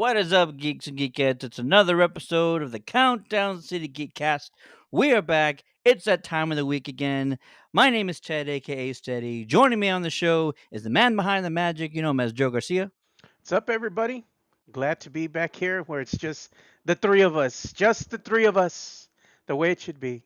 What is up, geeks and geekettes? It's another episode of the Countdown City Geekcast. We are back. It's that time of the week again. My name is Ted, aka Steady. Joining me on the show is the man behind the magic. You know him as Joe Garcia. What's up, everybody? Glad to be back here where it's just the three of us. Just the three of us. The way it should be.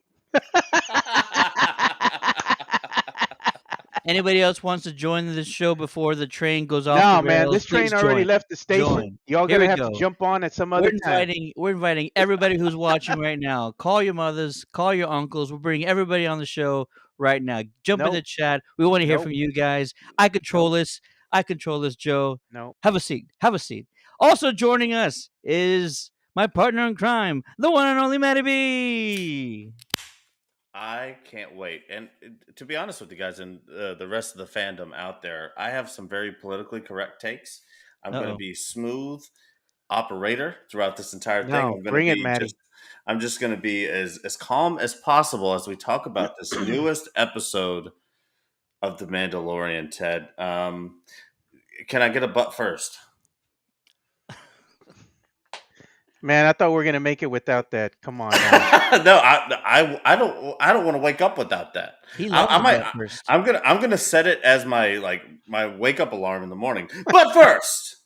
Anybody else wants to join the show before the train goes off the No, man, rails? this Please train already join. left the station. Join. Y'all Here gonna we have to go. jump on at some We're other time. inviting everybody who's watching right now. Call your mothers, call your uncles. We're bringing everybody on the show right now. Jump in Nope, the chat. We want to hear nope, from you guys. I control nope, this. I control this, Joe. nope. Have a seat. Have a seat. Also joining us is my partner in crime, the one and only Matty B. I can't wait. And to be honest with you guys and the rest of the fandom out there, I have some very politically correct takes. I'm going to Uh-oh. be smooth operator throughout this entire thing. No, I'm going to bring it, be Maddie. just I'm just going to be as calm as possible as we talk about this newest episode of The Mandalorian, Ted. Can I get a butt first? Man, I thought we were gonna make it without that. Come on No, now. I don't want to wake up without that. He I, loves I a might butt first. I'm gonna set it as my wake up alarm in the morning. But first,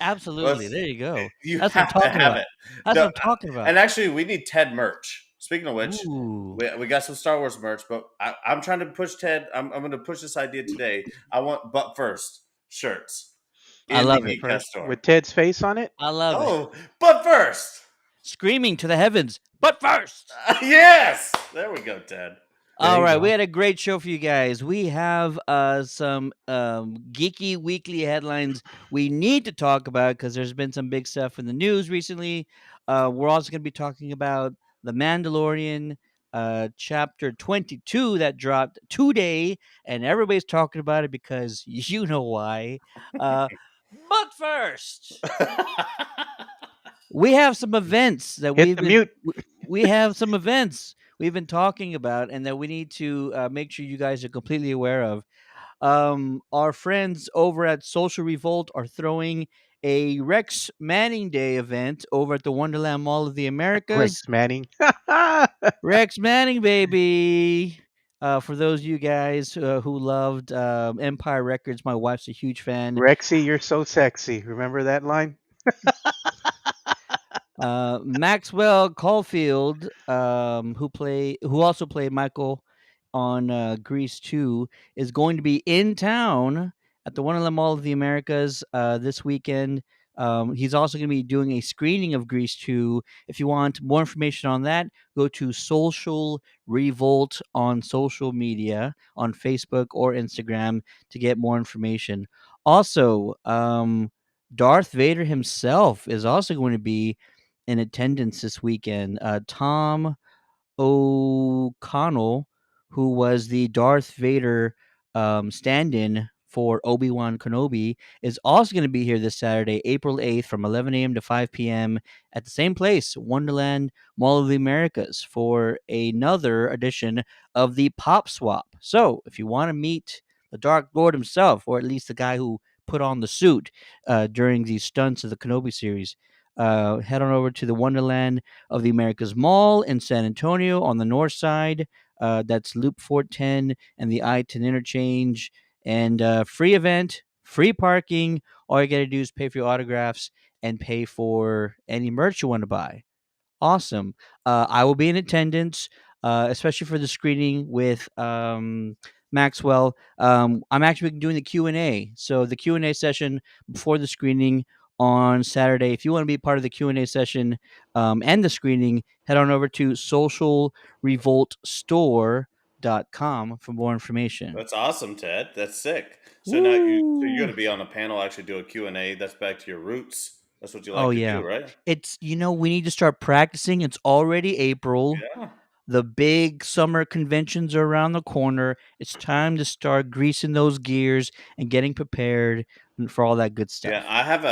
Absolutely. let's There you go. you That's what I'm have to talking have about. it. That's what No, I'm talking about. and actually, we need Ted merch. Speaking of which, Ooh. we got some Star Wars merch, but I'm trying to push Ted. I'm going to push this idea today. I want but first shirts I in the love it. Geekcast First, store. with Ted's face on it. I love it. Oh, but first, Screaming to the heavens. But first. yes, there we go, Ted. There All you right, go. we had a great show for you guys. We have some geeky weekly headlines we need to talk about because there's been some big stuff in the news recently. We're also going to be talking about The Mandalorian chapter 22 that dropped today, and everybody's talking about it because you know why. But first, we have some events that Hit the mute. we have some events we've been talking about and that we need to make sure you guys are completely aware of. Our friends over at Social Revolt are throwing a Rex Manning Day event over at the Wonderland Mall of the Americas. Rex Manning. Rex Manning, baby. For those of you guys who loved Empire Records, my wife's a huge fan. Rexy, you're so sexy. Remember that line? Maxwell Caulfield, who also played Michael on Grease 2, is going to be in town at the Wonderland Mall of the Americas this weekend. He's also going to be doing a screening of Grease 2. If you want more information on that, go to Social Revolt on social media on Facebook or Instagram to get more information. Also, Darth Vader himself is also going to be in attendance this weekend. Tom O'Connell, who was the Darth Vader stand-in for Obi-Wan Kenobi, is also going to be here this Saturday, April 8th, from 11 a.m. to 5 p.m. at the same place, Wonderland Mall of the Americas, for another edition of the Pop Swap. So, if you want to meet the Dark Lord himself, or at least the guy who put on the suit during the stunts of the Kenobi series, head on over to the Wonderland of the Americas Mall in San Antonio on the north side. That's Loop 410 and the I-10 interchange. And free event, free parking. All you got to do is pay for your autographs and pay for any merch you want to buy. Awesome. I will be in attendance, especially for the screening with Maxwell. I'm actually doing the Q&A. So the Q&A session before the screening on Saturday. If you want to be part of the Q&A session and the screening, head on over to socialrevoltstore.com for more information. That's awesome, Ted. That's sick. So now you're going Woo! to be on a panel, actually do a Q&A. That's back to your roots. That's what you Oh like to yeah. do, right? It's we need to start practicing. It's already April. Yeah. The big summer conventions are around the corner. It's time to start greasing those gears and getting prepared for all that good Yeah, stuff. I have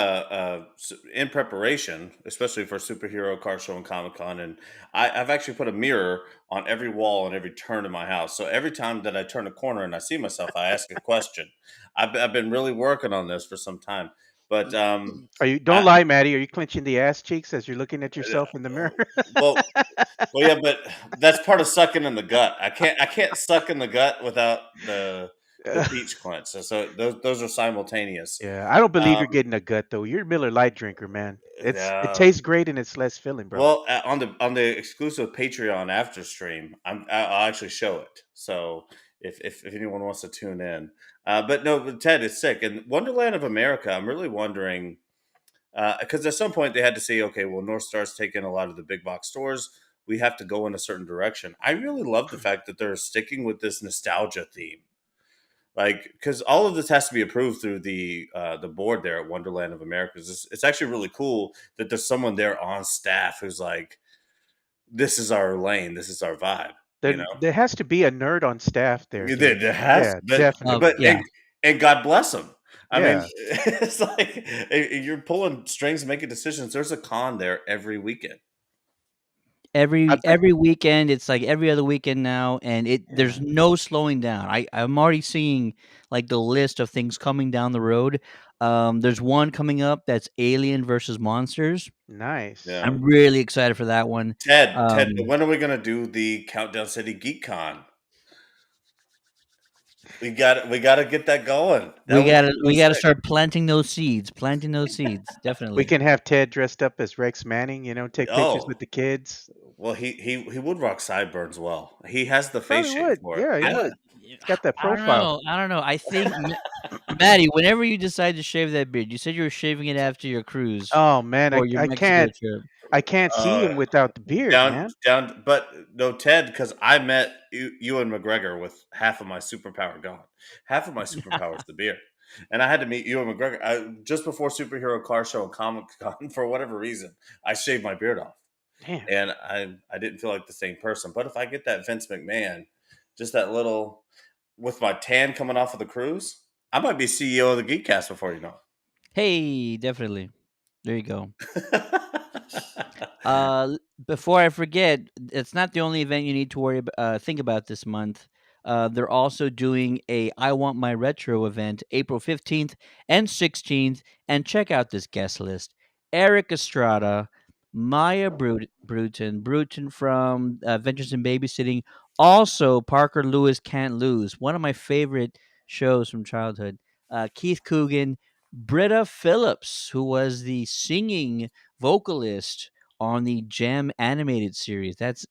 in preparation, especially for Superhero Car Show and Comic Con, and I've actually put a mirror on every wall and every turn in my house. So every time that I turn a corner and I see myself, I ask a question. I've been really working on this for some time. But Are you? Don't I, lie, Maddie. Are you clenching the ass cheeks as you're looking at yourself in the mirror? well, well, yeah, but that's part of sucking in the gut. I can't suck in the gut without the peach clench. So those are simultaneous. Yeah, I don't believe Um, you're getting a gut though. You're a Miller Lite drinker, man. It yeah. tastes great and it's less filling, bro. Well, on the exclusive Patreon after stream, I'll actually show it. So if anyone wants to tune in, but no, but Ted is sick. And Wonderland of America, I'm really wondering because at some point they had to say, okay, well, North Star's taking a lot of the big box stores. We have to go in a certain direction. I really love the fact that they're sticking with this nostalgia theme, like because all of this has to be approved through the board there at Wonderland of America. It's actually really cool that there's someone there on staff who's like, this is our lane, this is our vibe. You know, There has to be a nerd on staff there, there, dude. there has, Yeah, definitely. but Yeah. and God bless them. I mean, Yeah. it's like you're pulling strings, making decisions. There's a con there every weekend. I bet. Every weekend, it's like every other weekend now, and there's Yeah. no slowing down. I'm already seeing like the list of things coming down the road. There's one coming up that's Alien versus Monsters. Nice. Yeah, I'm really excited for that one. Ted, Um, when are we gonna do the Countdown City Geek Con? We got to get that going. That would be so we gotta sick. start planting those seeds, We definitely. can have Ted dressed up as Rex Manning, take pictures with Oh, the kids. well, he would rock sideburns well. He has the face Probably shape would. for it. Yeah, he I Yeah. would. He's got that I don't profile. know. I don't know. I think Maddie, whenever you decide to shave that beard, you said you were shaving it after your cruise Oh man, or your I Mexico can't trip. see Uh, him without the beard, down, man. down, but no, Ted, because I met Ewan McGregor with half of my superpower gone. Half of my superpower is the beard. And I had to meet Ewan McGregor just before Superhero Car Show and Comic Con. For whatever reason, I shaved my beard off. Damn. And I didn't feel like the same person. But if I get that Vince McMahon, just that little, with my tan coming off of the cruise, I might be CEO of the Geekcast before you know Hey, definitely. There you go. it. Before I forget, it's not the only event you need to think about this month. They're also doing a I Want My Retro event April 15th and 16th. And check out this guest list: Eric Estrada, Maya Bruton from Adventures in Babysitting. Also, Parker Lewis Can't Lose, one of my favorite shows from childhood. Keith Coogan, Britta Phillips, who was the singing vocalist on the Gem animated series. That's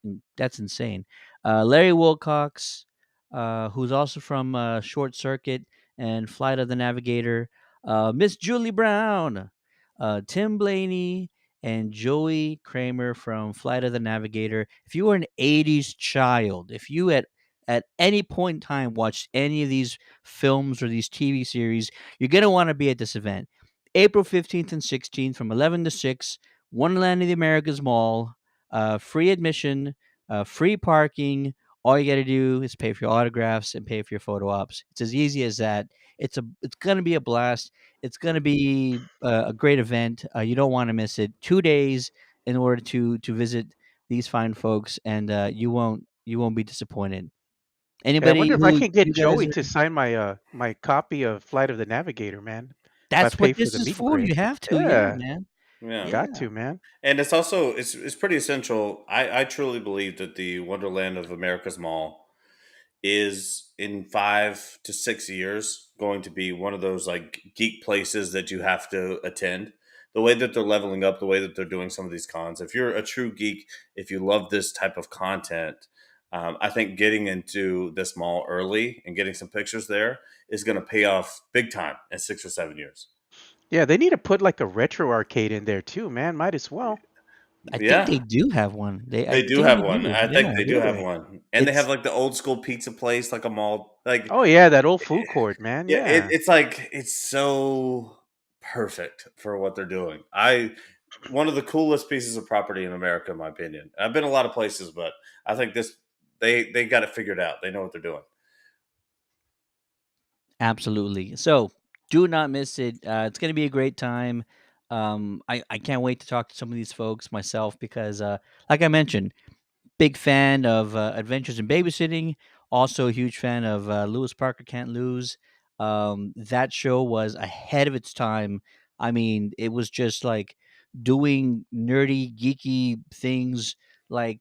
insane. Larry Wilcox, who's also from Short Circuit and Flight of the Navigator. Miss Julie Brown, Tim Blaney, and Joey Kramer from Flight of the Navigator. If you were an '80s child, if you at any point in time watched any of these films or these TV series, you're gonna want to be at this event. April 15th and 16th from 11 to 6, Wonderland of the Americas Mall, free admission, free parking. All you got to do is pay for your autographs and pay for your photo ops. It's as easy as that. It's gonna be a blast. It's gonna be a great event. You don't want to miss it. 2 days in order to visit these fine folks, and you won't be disappointed. Hey, I wonder Anybody if I who can get you guys Joey are, to sign my copy of Flight of the Navigator, man. If I that's pay what for this the is meet and for. greet. You have to, yeah, Yeah, man. Yeah. got Yeah. to, man. And it's also it's pretty essential. I truly believe that the Wonderland of America's Mall is in 5 to 6 years going to be one of those like geek places that you have to attend. The way that they're leveling up, the way that they're doing some of these cons. If you're a true geek, if you love this type of content, I think getting into this mall early and getting some pictures there is going to pay off big time in 6 or 7 years. Yeah, they need to put like a retro arcade in there too, man. Might as well. I think Yeah, they do have one. I they do think have they one. do. I think Yeah. they do have Really? one, and they have It's like the old school pizza place, like a mall. Like, Oh yeah, that old food court, man. yeah, Yeah. it's like it's so perfect for what they're doing. I One of the coolest pieces of property in America, in my opinion. I've been a lot of places, but I think this they got it figured out. They know what they're doing. absolutely. So do not miss it. It's going to be a great time. I can't wait to talk to some of these folks myself because, like I mentioned, big fan of Adventures in Babysitting. Also a huge fan of Lewis Parker Can't Lose. That show was ahead of its time. I mean, it was just like doing nerdy, geeky things like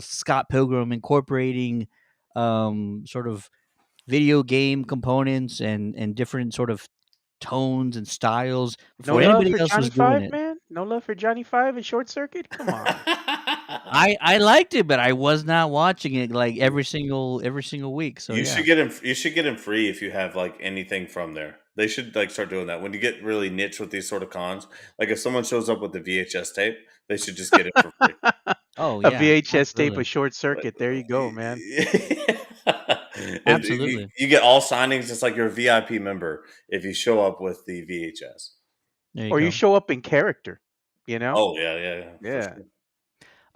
Scott Pilgrim incorporating sort of video game components and different sort of tones and styles No before love anybody for else Johnny was doing Five, it. man. No love for Johnny Five and Short Circuit. Come on. I liked it, but I was not watching it like every single week. So You yeah. should get him. You should get him free if you have like anything from there. They should like start doing that when you get really niche with these sort of cons. Like if someone shows up with the VHS tape, they should just get it for free. Oh A yeah, VHS tape of absolutely, Short Like, Circuit. There you go, man. absolutely. you get all signings. It's like you're a VIP member if you show up with the VHS. There you Or you go. show up in character, you know? Oh yeah, yeah, yeah, for Yeah.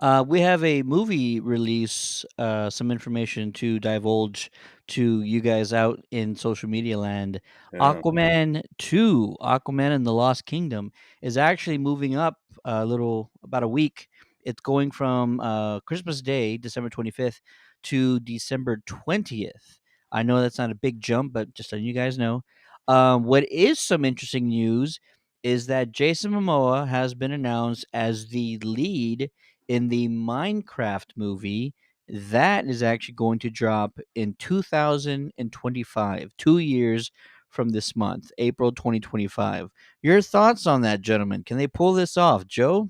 sure. We have a movie release, some information to divulge to you guys out in social media land. Yeah. Aquaman 2, Aquaman and the Lost Kingdom, is actually moving up a little, about a week. It's going from Christmas Day, December 25th, to December 20th. I know that's not a big jump, but just letting you guys know. What is some interesting news is that Jason Momoa has been announced as the lead in the Minecraft movie that is actually going to drop in 2025, 2 years from this month, April 2025. Your thoughts on that, gentlemen? Can they pull this off, Joe?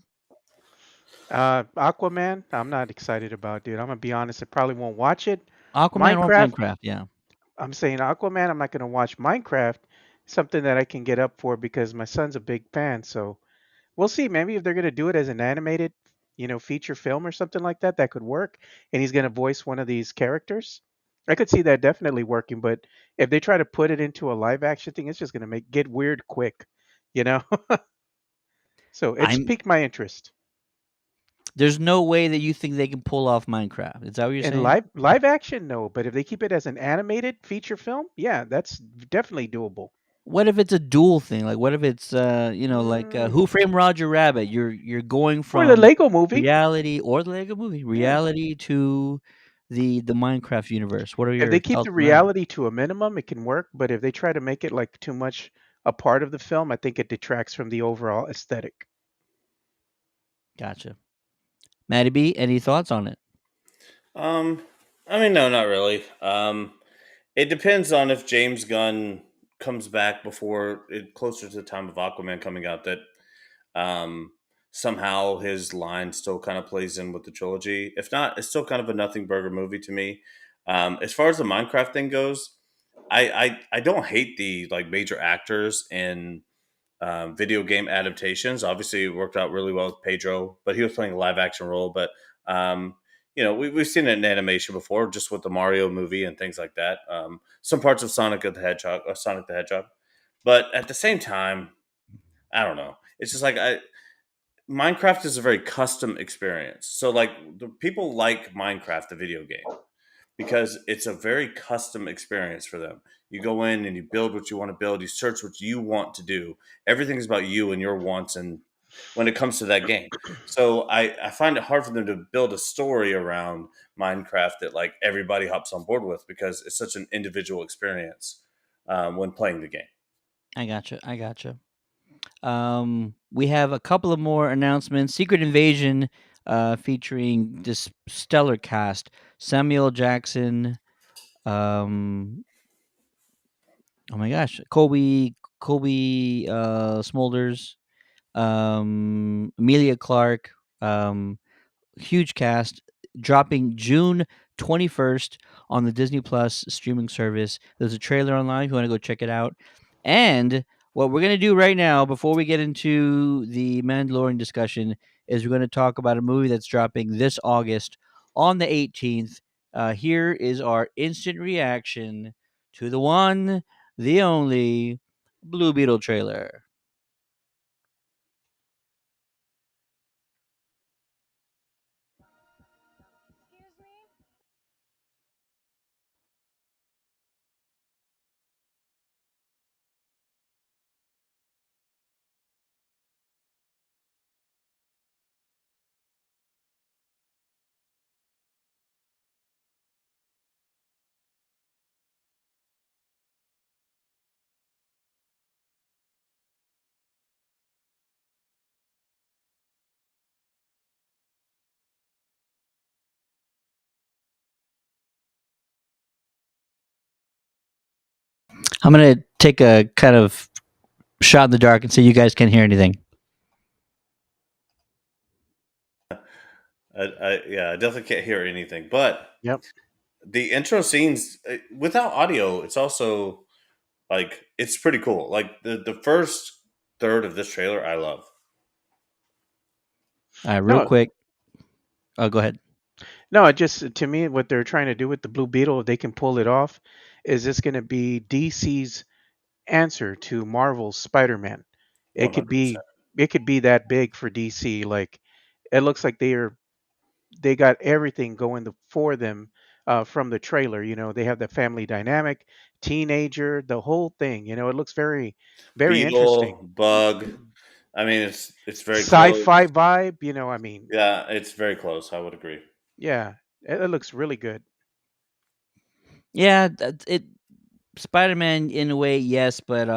Aquaman, I'm not excited about, dude. I'm gonna be honest, I probably won't watch it. Aquaman or Minecraft, Minecraft? Yeah, I'm saying Aquaman, I'm not gonna watch. Minecraft, something that I can get up for because my son's a big fan. So we'll see. Maybe if they're gonna do it as an animated, feature film or something like that, that could work. And he's gonna voice one of these characters. I could see that definitely working. But if they try to put it into a live action thing, it's just gonna get weird quick, you know. So it's I'm. piqued my interest. There's no way that you think they can pull off Minecraft. Is that what you're In saying? live action, no. But if they keep it as an animated feature film, yeah, that's definitely doable. What if it's a dual thing? Like, what if it's like Mm, Who Framed Roger Rabbit? You're going or the from Lego movie. reality or the Lego movie Yeah. reality to the Minecraft universe. What are If they your keep thoughts the on that? reality to a minimum, it can work. But if they try to make it like too much a part of the film, I think it detracts from the overall aesthetic. Gotcha. Maddie B, any thoughts on it? Um, I mean, no, not really. It depends on if James Gunn comes back before it closer to the time of Aquaman coming out. That um, somehow his line still kind of plays in with the trilogy. If not, it's still kind of a nothing burger movie to me. As far as the Minecraft thing goes, I don't hate the like major actors in video game adaptations. Obviously, it worked out really well with Pedro, but he was playing a live action role. But um, we've seen it in animation before, just with the Mario movie and things like that. Some parts of Sonic the Hedgehog. But at the same time, I don't know. It's just like Minecraft is a very custom experience. So like the people like Minecraft, the video game, because it's a very custom experience for them. You go in and you build what you want to build, you search what you want to do. Everything is about you and your wants and when it comes to that game. So I find it hard for them to build a story around Minecraft that like everybody hops on board with because it's such an individual experience when playing the game. I gotcha. I gotcha. We have a couple of more announcements. Secret Invasion, featuring this stellar cast: Samuel Jackson. Um, oh my gosh, Colby Smulders, Amelia Clark. Huge cast, dropping June 21st on the Disney Plus streaming service. There's a trailer online if you want to go check it out. And what we're going to do right now, before we get into the Mandalorian discussion, is we're going to talk about a movie that's dropping this August on the 18th. Here is our instant reaction to the one, the only Blue Beetle trailer. I'm gonna take a kind of shot in the dark and say you guys can't hear anything. Yeah, I definitely can't hear anything. But Yep. the intro scenes without audio, it's also like it's pretty cool. Like the first third of this trailer, I love. All right, real No, quick. Oh, go ahead. no, it just to me what they're trying to do with the Blue Beetle, if they can pull it off, is this going to be DC's answer to Marvel's Spider-Man? It One could hundred be percent. it could be that big for DC. Like it looks like they got everything going for them from the trailer. You know, they have the family dynamic, teenager, the whole thing. You know, it looks very, very interesting. Beetle, Bug. I mean, it's very close. Sci-fi vibe. You know, I mean, Yeah, it's very close. I would agree. yeah, it looks really good. Yeah, it Spider-Man in a way, yes, but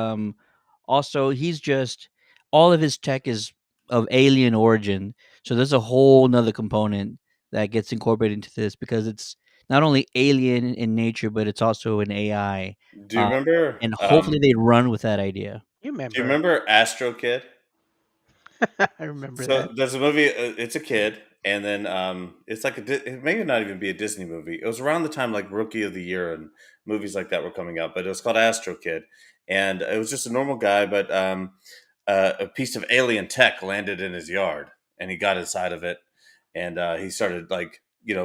also he's just all of his tech is of alien origin. So there's a whole nother component that gets incorporated into this because it's not only alien in nature, but it's also an AI. Do you Um, remember? and hopefully they run with that idea. You Do you remember? remember Astro Kid? I remember So that. there's a movie. It's a kid, and then it's like it may not even be a Disney movie. It was around the time like Rookie of the Year and movies like that were coming out, but it was called Astro Kid, and it was just a normal guy, but a piece of alien tech landed in his yard, and he got inside of it, and he started like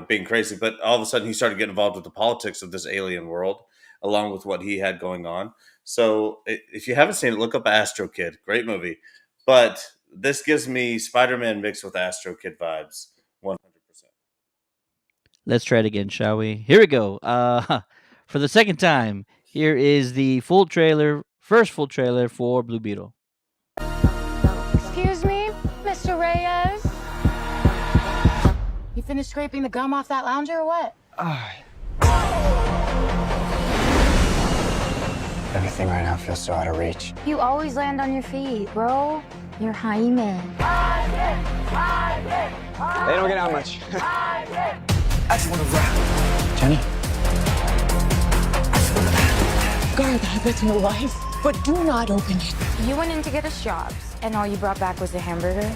being crazy. But all of a sudden, he started getting involved with the politics of this alien world, along with what he had going on. So if you haven't seen it, look up Astro Kid. Great movie. But this gives me Spider-Man mixed with Astro Kid vibes, 100%. Let's try it again, shall we? Here we go. For the second time, here is the full trailer, first full trailer for Blue Beetle. Excuse me, Mr. Reyes? You finished scraping the gum off that lounger or what? Everything right now feels so out of reach. You always land on your feet, bro. You're Jaime. They don't get out much. I just want to rock. Jenny? Guard that bitch in the life, but do not open it. You went in to get us jobs, and all you brought back was a hamburger?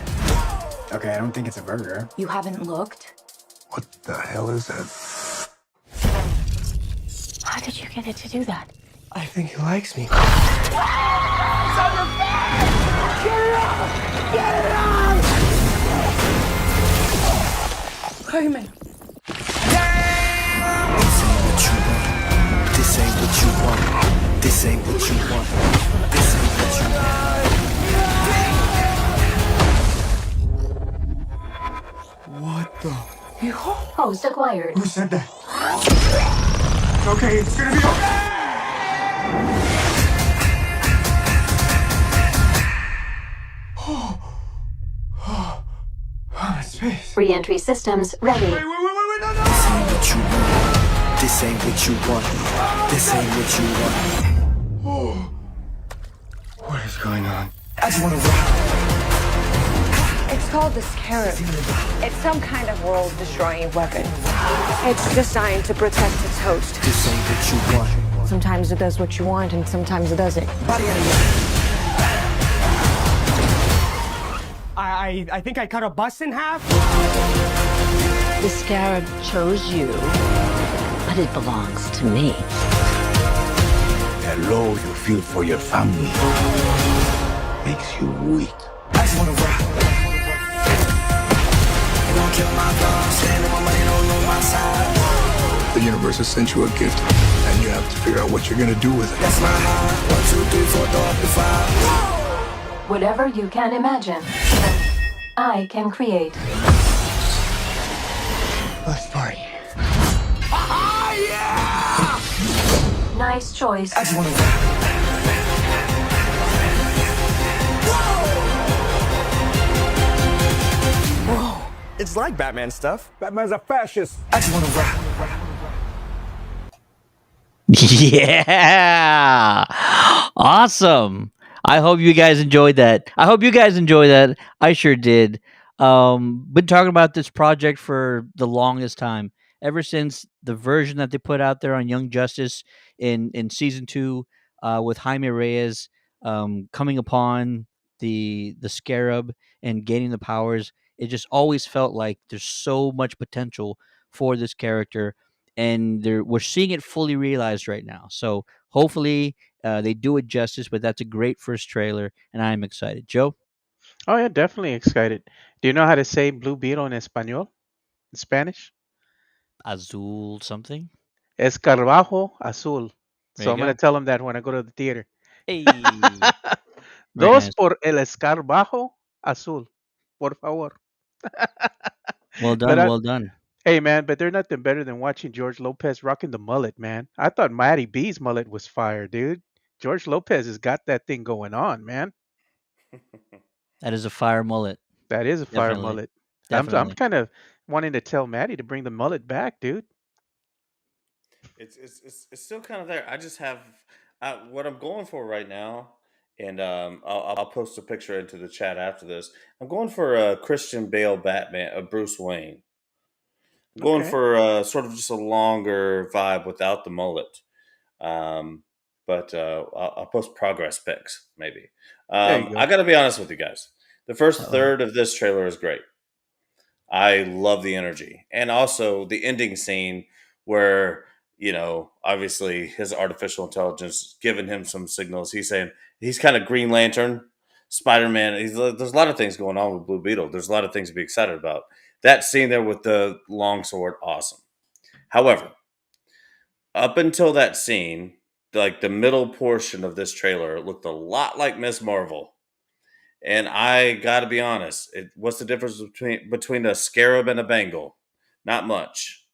Okay, I don't think it's a burger. You haven't looked? What the hell is that? How did you get it to do that? I think he likes me. Jaime. This ain't what you want. This ain't what you want. This ain't what you want. What the? Host acquired. Who said that? It's okay. It's gonna be okay. Oh, space. Re-entry systems ready. Wait, no, no. This ain't what you want. This ain't what you want. This ain't what you want. Oh. What is going on? I just want to rock. It's called the Scarab. It's some kind of world-destroying weapon. It's designed to protect its host. This ain't what you want. Sometimes it does what you want, and sometimes it doesn't. Body out of here. I think I cut a bus in half. The Scarab chose you, but it belongs to me. The love you feel for your family makes you weak. I just want to rock. They gon' kill my dog, stand on my money, don't know my side. The universe has sent you a gift, and you have to figure out what you're gonna do with it. That's my high. 1, 2, 3, 4, throw up the 5. Whatever you can imagine, I can create. Let's party. Nice choice. I just want to rock. It's like Batman stuff. Batman's a fascist. I just want to rock. Yeah. Awesome. I hope you guys enjoyed that. I hope you guys enjoyed that. I sure did. Been talking about this project for the longest time. Ever since the version that they put out there on Young Justice in season 2, with Jaime Reyes coming upon the Scarab and gaining the powers. It just always felt like there's so much potential for this character, and we're seeing it fully realized right now. So hopefully they do it justice. But that's a great first trailer, and I'm excited. Joe, Oh yeah, definitely excited. Do you know how to say Blue Beetle in Espanol? In Spanish? Azul something. Escarabajo azul. There So you I'm gonna go. tell them that when I go to the theater. Hey, very Dos nice. por el escarabajo azul, por favor. Well But done. Well done. hey man, but they're nothing better than watching George Lopez rocking the mullet, man. I thought Matty B's mullet was fire, dude. George Lopez has got that thing going on, man. That is a fire mullet. That is a fire Definitely. mullet. I'm Definitely. kind of wanting to tell Matty to bring the mullet back, dude. It's still kind of there. I just have what I'm going for right now, and I'll post a picture into the chat after this. I'm going for a Christian Bale Batman, Bruce Wayne. I'm going Okay, for sort of just a longer vibe without the mullet. Um, but I'll post progress pics maybe. there you I go. got to be honest with you guys. The first Uh-oh. third of this trailer is great. I love the energy, and also the ending scene where obviously his artificial intelligence giving him some signals. He's saying he's kind of Green Lantern, Spider Man. There's a lot of things going on with Blue Beetle. There's a lot of things to be excited about. That scene there with the long sword, awesome. However, up until that scene, like the middle portion of this trailer, it looked a lot like Miss Marvel. And I got to be honest, what's the difference between a scarab and a bangle? Not much.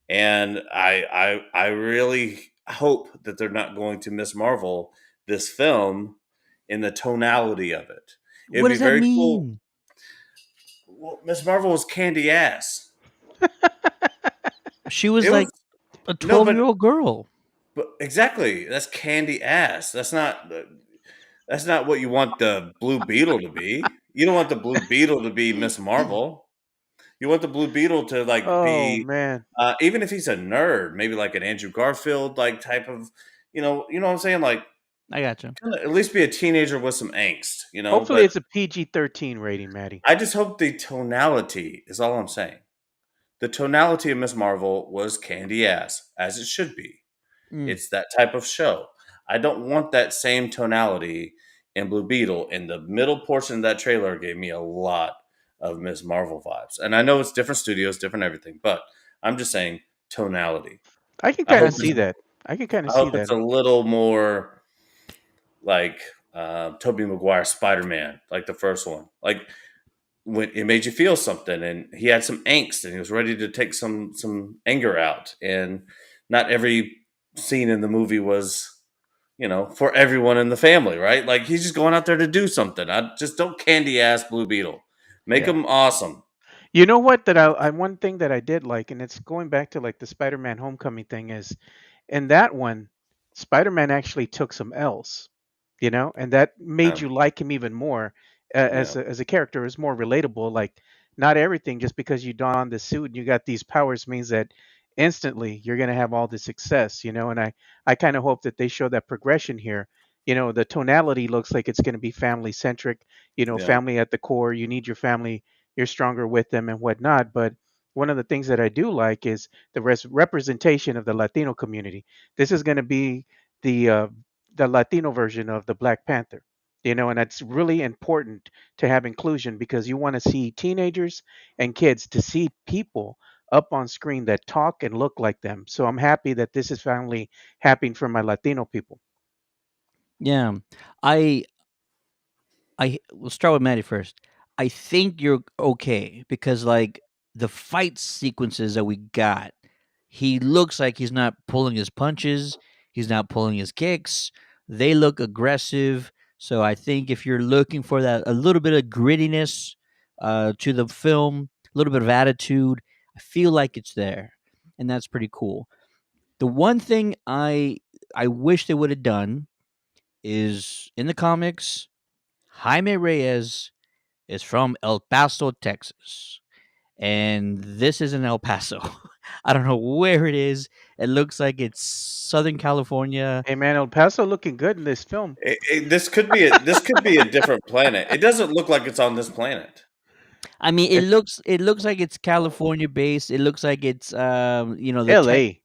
And I really hope that they're not going to Miss Marvel this film in the tonality of it. It'd What be does that very cool. mean? Well, Miss Marvel was candy ass. She was It was like a no, 12-year-old girl. but exactly that's candy ass. That's not what you want the Blue Beetle to be. You don't want the Blue Beetle to be Miss Marvel. You want the Blue Beetle to like Oh be, man. even if he's a nerd, maybe like an Andrew Garfield like type of, what I'm saying, like I gotcha. kinda at least be a teenager with some angst, Hopefully But it's a PG-13 rating, Maddie. I just hope the tonality is all I'm saying. The tonality of Miss Marvel was candy ass, as it should be. Mm. It's that type of show. I don't want that same tonality in Blue Beetle. And the middle portion of that trailer gave me a lot of Miss Marvel vibes. And I know it's different studios, different everything, but I'm just saying tonality. I can I kind hope of it's see that. I can kind of I see hope that. it's a little more like Tobey Maguire Spider Man, like the first one. Like when it made you feel something, and he had some angst, and he was ready to take some anger out. And not every scene in the movie was for everyone in the family, right? Like he's just going out there to do something. I just don't candy ass Blue Beetle. Make Yeah. him awesome. You know what? I one thing that I did like, and it's going back to like the Spider-Man Homecoming thing, is in that one, Spider-Man actually took some L's, and that made Yeah, you like him even more yeah, as a character. Is more relatable. Like not everything just because you don the suit and you got these powers means that instantly you're gonna have all the success, And I kind of hope that they show that progression here. The tonality looks like it's going to be family centric. yeah. Family at the core. You need your family, you're stronger with them and whatnot. But one of the things that I do like is the representation of the Latino community. This is going to be the uh, the Latino version of the Black Panther. And that's really important to have inclusion because you want to see teenagers and kids to see people up on screen that talk and look like them. So I'm happy that this is finally happening for my Latino people. Yeah. I I will start with Maddie first. I think you're okay because like the fight sequences that we got, he looks like he's not pulling his punches, he's not pulling his kicks. They look aggressive. So I think if you're looking for that a little bit of grittiness to the film, a little bit of attitude, I feel like it's there. And that's pretty cool. The one thing I wish they would have done is in the comics, Jaime Reyes is from El Paso, Texas. and this is in El Paso. I don't know where it is. It looks like it's Southern California. Hey man, El Paso looking good in this film. This could be a different planet. It doesn't look like it's on this planet. I mean, It's it looks like it's California based. It looks like it's the tech. L.A.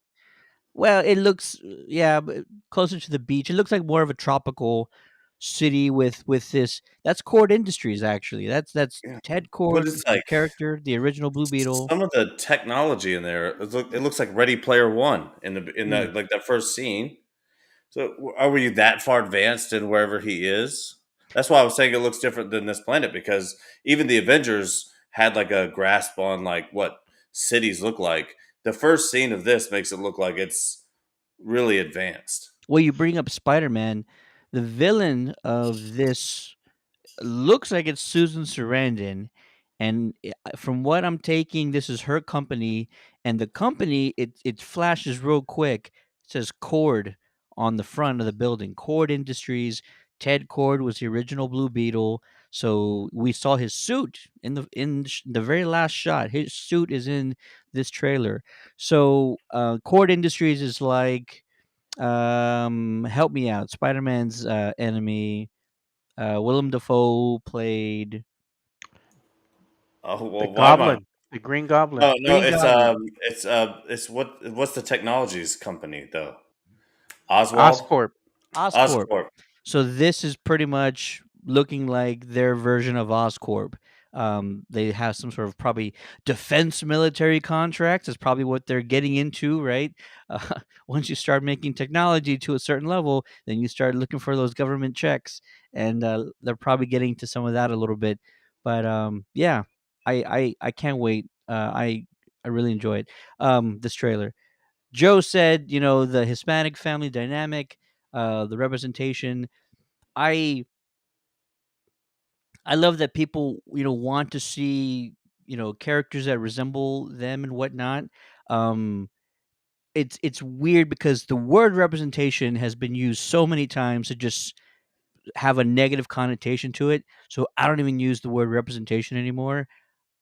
Well, it looks yeah, but closer to the beach. It looks like more of a tropical city with this. That's Cord Industries actually. That's Yeah. Ted But Cord, it's the like character, the original Blue Beetle. some of the technology in there. It looks like Ready Player One in Mm. the like that first scene. So are we that far advanced in wherever he is? That's why I was saying it looks different than this planet because even the Avengers had like a grasp on like what cities look like. The first scene of this makes it look like it's really advanced. Well, you bring up Spider Man. The villain of this looks like it's Susan Sarandon, and from what I'm taking, this is her company, and the company it flashes real quick. It says Cord on the front of the building. Cord Industries. Ted Cord was the original Blue Beetle. So we saw his suit in the very last shot. His suit is in this trailer. So Cord Industries is like help me out. Spider Man's enemy. Willem Dafoe played Oh The well, why am I? Goblin, the Green Goblin. No, no, Green Goblin. it's what's the technologies company though? Oswald, Oscorp. Oscorp. Oscorp. So this is pretty much looking like their version of Oscorp. They have some sort of probably defense military contracts. Is probably what they're getting into, right? Uh, once you start making technology to a certain level, then you start looking for those government checks, and they're probably getting to some of that a little bit. But yeah, I can't wait. I really enjoy it. This trailer. Joe said, the Hispanic family dynamic, the representation. I I love that people, want to see, characters that resemble them and whatnot. Um, it's weird because the word representation has been used so many times to just have a negative connotation to it. So I don't even use the word representation anymore.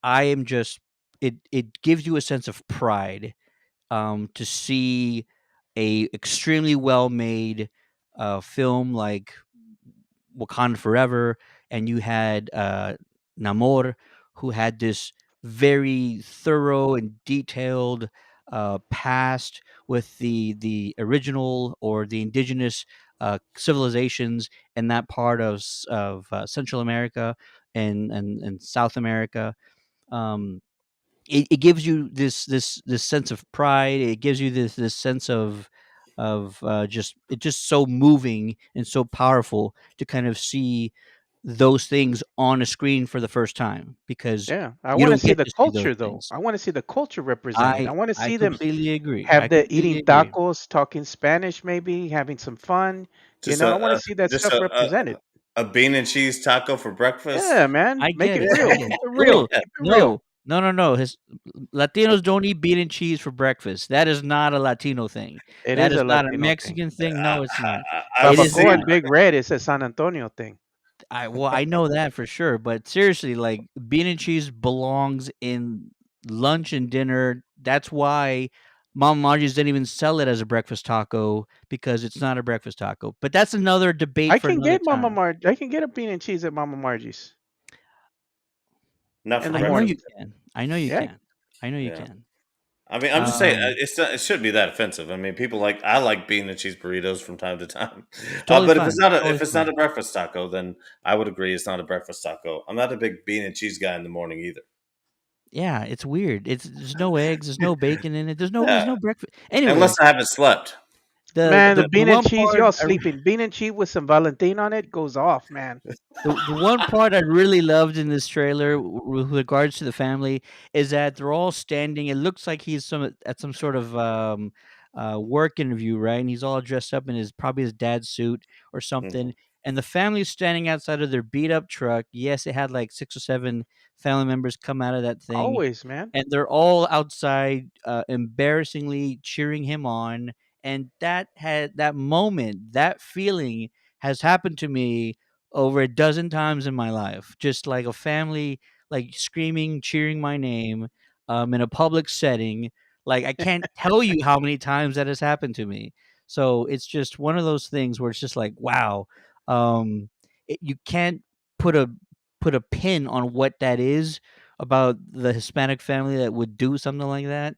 I am just it gives you a sense of pride to see a extremely well made film like Wakanda Forever, and you had Namor, who had this very thorough and detailed past with the original or the indigenous civilizations in that part of Central America and South America. Um, it gives you this sense of pride. It gives you this sense of just it's just so moving and so powerful to kind of see those things on a screen for the first time because Yeah, I you want to don't see get the to see those culture though. things. I want to see the culture represented. I I want to I see them completely agree. I have the completely eating agree. tacos, talking Spanish, maybe having some fun. Just I want to see that just stuff represented. a bean and cheese taco for breakfast. Yeah, man, I make get it it. I real. get Keep it. it real. Well, Yeah. Keep it real. no. Latinos don't eat bean and cheese for breakfast. That is not a Latino thing. It That is is a not a Latino thing. Mexican thing. No, it's not. I It was is Barbacoa seeing and Big Red is a San Antonio thing. I know that for sure, but seriously, like bean and cheese belongs in lunch and dinner. That's why Mama Margie's didn't even sell it as a breakfast taco because it's not a breakfast taco. But that's another debate I for can another get time. I can get a bean and cheese at Mama Margie's not for in the I know breakfast. you morning. can. I know you Yeah, can. I know you Yeah. can. I mean, I'm just saying Um, it shouldn't be that offensive. I mean, I like bean and cheese burritos from time to time, it's totally but fine. if Totally it's not fine. a breakfast taco, then I would agree it's not a breakfast taco. I'm not a big bean and cheese guy in the morning either. Yeah, it's weird. There's no eggs, there's no bacon in it. There's Yeah, no breakfast. Anyway, unless I haven't slept. the man, the the, the bean and one cheese, part y'all I sleeping. Bean and cheese with some Valentin on it goes off, man. The one part I really loved in this trailer with regards to the family is that they're all standing. It looks like he's at some sort of work interview, right? And he's all dressed up in his probably his dad's suit or Hmm. something. And the family's standing outside of their beat up truck. Yes, it had like 6 or 7 family members come out of that thing, Always, man. and they're all outside, embarrassingly cheering him on. And that moment, that feeling has happened to me over a dozen times in my life. Just like a family, like screaming, cheering my name. in a public setting. Like, I can't tell you how many times that has happened to me. So it's just one of those things where it's just like, wow, you can't put a pin on what that is about the Hispanic family that would do something like that.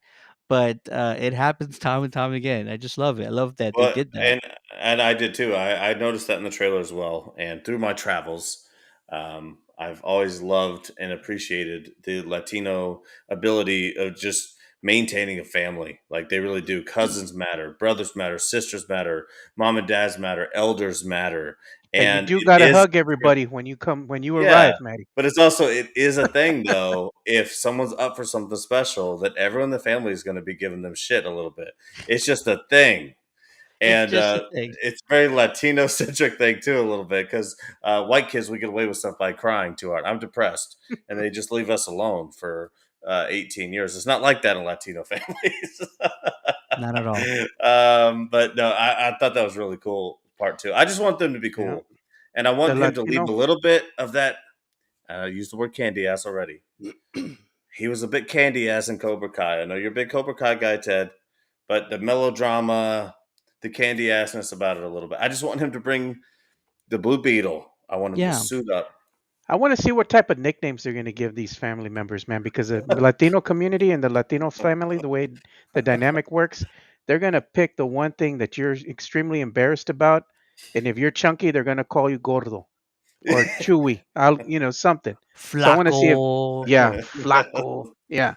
But it happens time and time again. I just love it. I love that they But did that. and I did too. I noticed that in the trailer as well. And through my travels, I've always loved and appreciated the Latino ability of just maintaining a family. Like they really do. Cousins matter, brothers matter, sisters matter, mom and dads matter, elders matter, And you and do it gotta is. hug everybody when you Yeah, arrive, Maddie. but it's also it is a thing though. If someone's up for something special, that everyone in the family is going to be giving them shit a little bit. It's just a thing, It's and just a thing. it's very Latino centric thing too, a little bit because white kids we get away with stuff by crying too hard. I'm depressed, and they just leave us alone for 18 years. It's not like that in Latino families. Not at all. But no, I thought that was really cool part two. I just want them to be Yeah. cool, and I The want him to leave Latino. a little bit of that. I used the word candy ass already. He was a bit candy ass in Cobra Kai. I know you're a big Cobra Kai guy, Ted, but the melodrama, the candy assness about it a little bit. I just want him to bring the Blue Beetle. I want him to Yeah. suit up. I want to see what type of nicknames they're going to give these family members, man, because the Latino community and the Latino family, the way the dynamic works, they're going to pick the one thing that you're extremely embarrassed about. And if you're chunky, they're going to call you gordo or chewy, something. So I want to see if, Flaco. yeah, flaco. Yeah.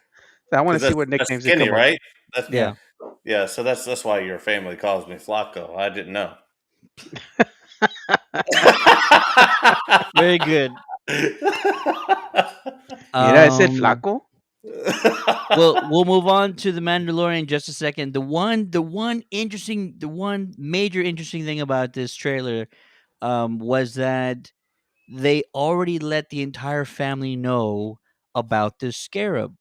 So I want to Because see what that's nicknames they skinny, come up right? with. That's Yeah. Yeah. yeah. So that's why your family calls me Flacco. I didn't know. Very good. I said Um flaco. we'll move on to the Mandalorian in just a second. The one major interesting thing about this trailer was that they already let the entire family know about this scarab.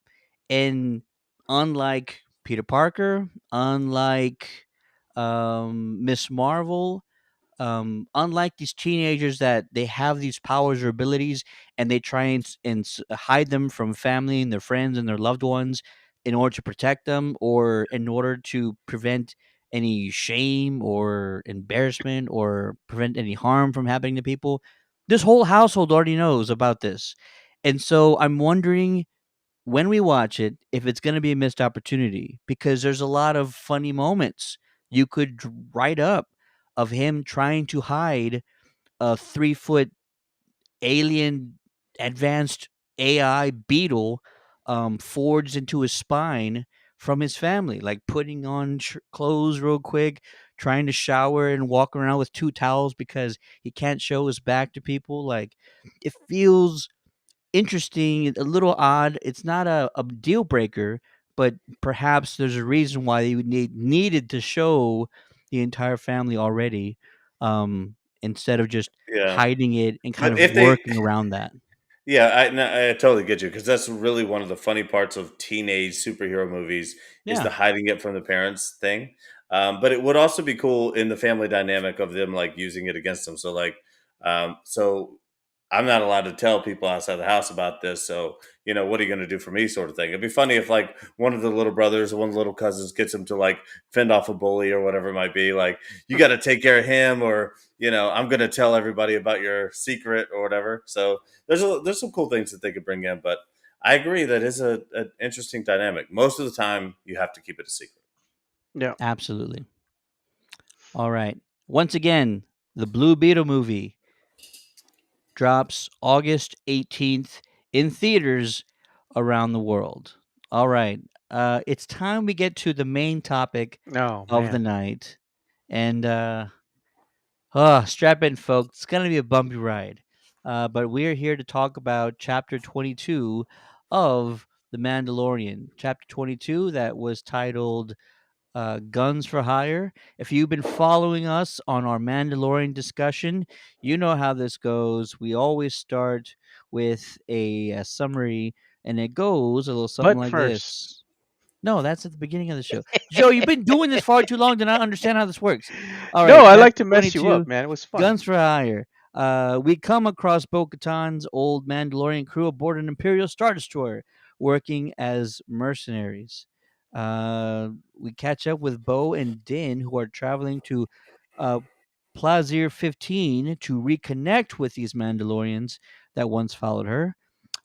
And unlike Peter Parker, unlike Miss Marvel, unlike these teenagers that they have these powers or abilities and they try and hide them from family and their friends and their loved ones in order to protect them or in order to prevent any shame or embarrassment or prevent any harm from happening to people. This whole household already knows about this. And so I'm wondering when we watch it if it's going to be a missed opportunity because there's a lot of funny moments you could write up of him trying to hide a 3 foot alien advanced AI beetle forged into his spine from his family, like putting on clothes real quick, trying to shower and walk around with two towels because he can't show his back to people. Like, it feels interesting, a little odd. It's not a deal breaker, but perhaps there's a reason why they would needed to show the entire family already, instead of just Yeah, hiding it and kind but of if they working around that. yeah, no, I totally get you because that's really one of the funny parts of teenage superhero movies is Yeah, the hiding it from the parents thing. But it would also be cool in the family dynamic of them like using it against them. So like, so I'm not allowed to tell people outside the house about this. So what are you going to do for me, sort of thing. It'd be funny if like one of the little brothers or one of the little cousins gets him to like fend off a bully or whatever it might be. Like you got to take care of him, or I'm going to tell everybody about your secret or whatever. So there's some cool things that they could bring in, but I agree that is an interesting dynamic. Most of the time, you have to keep it a secret. Yeah. absolutely. All right. Once again, the Blue Beetle movie drops August 18th in theaters around the world. All right. It's time we get to the main topic Oh of the man. night. And strap in, folks. It's going to be a bumpy ride. But we're here to talk about chapter 22 of The Mandalorian. Chapter 22 that was titled Guns for Hire. If you've been following us on our Mandalorian discussion, you know how this goes. We always start with a summary, and it goes a little something But like first. this. No, that's at the beginning of the show. Joe, you've been doing this far too long to not understand how this works. All No, right, I like chapter to mess you up, 22, man. It was fun. Guns for Hire. We come across Bo-Katan's old Mandalorian crew aboard an Imperial Star Destroyer. working as mercenaries. We catch up with Bo and Din, who are traveling to uh, Plazir 15 to reconnect with these Mandalorians that once followed her.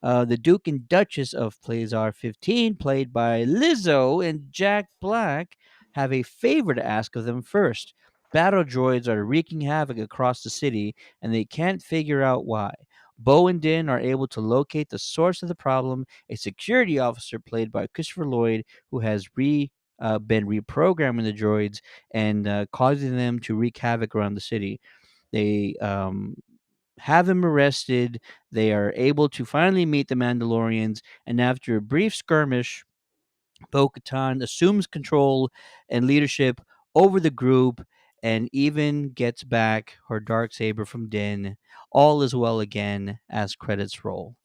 The Duke and Duchess of Plazar 15, played by Lizzo and Jack Black, have a favor to ask of them first. Battle droids are wreaking havoc across the city, and they can't figure out why. Bo and Din are able to locate the source of the problem, a security officer played by Christopher Lloyd, who has been reprogramming the droids and causing them to wreak havoc around the city. They have him arrested. They are able to finally meet the Mandalorians, and after a brief skirmish, Bo Katan assumes control and leadership over the group and even gets back her dark saber from Din. All is well again as credits roll.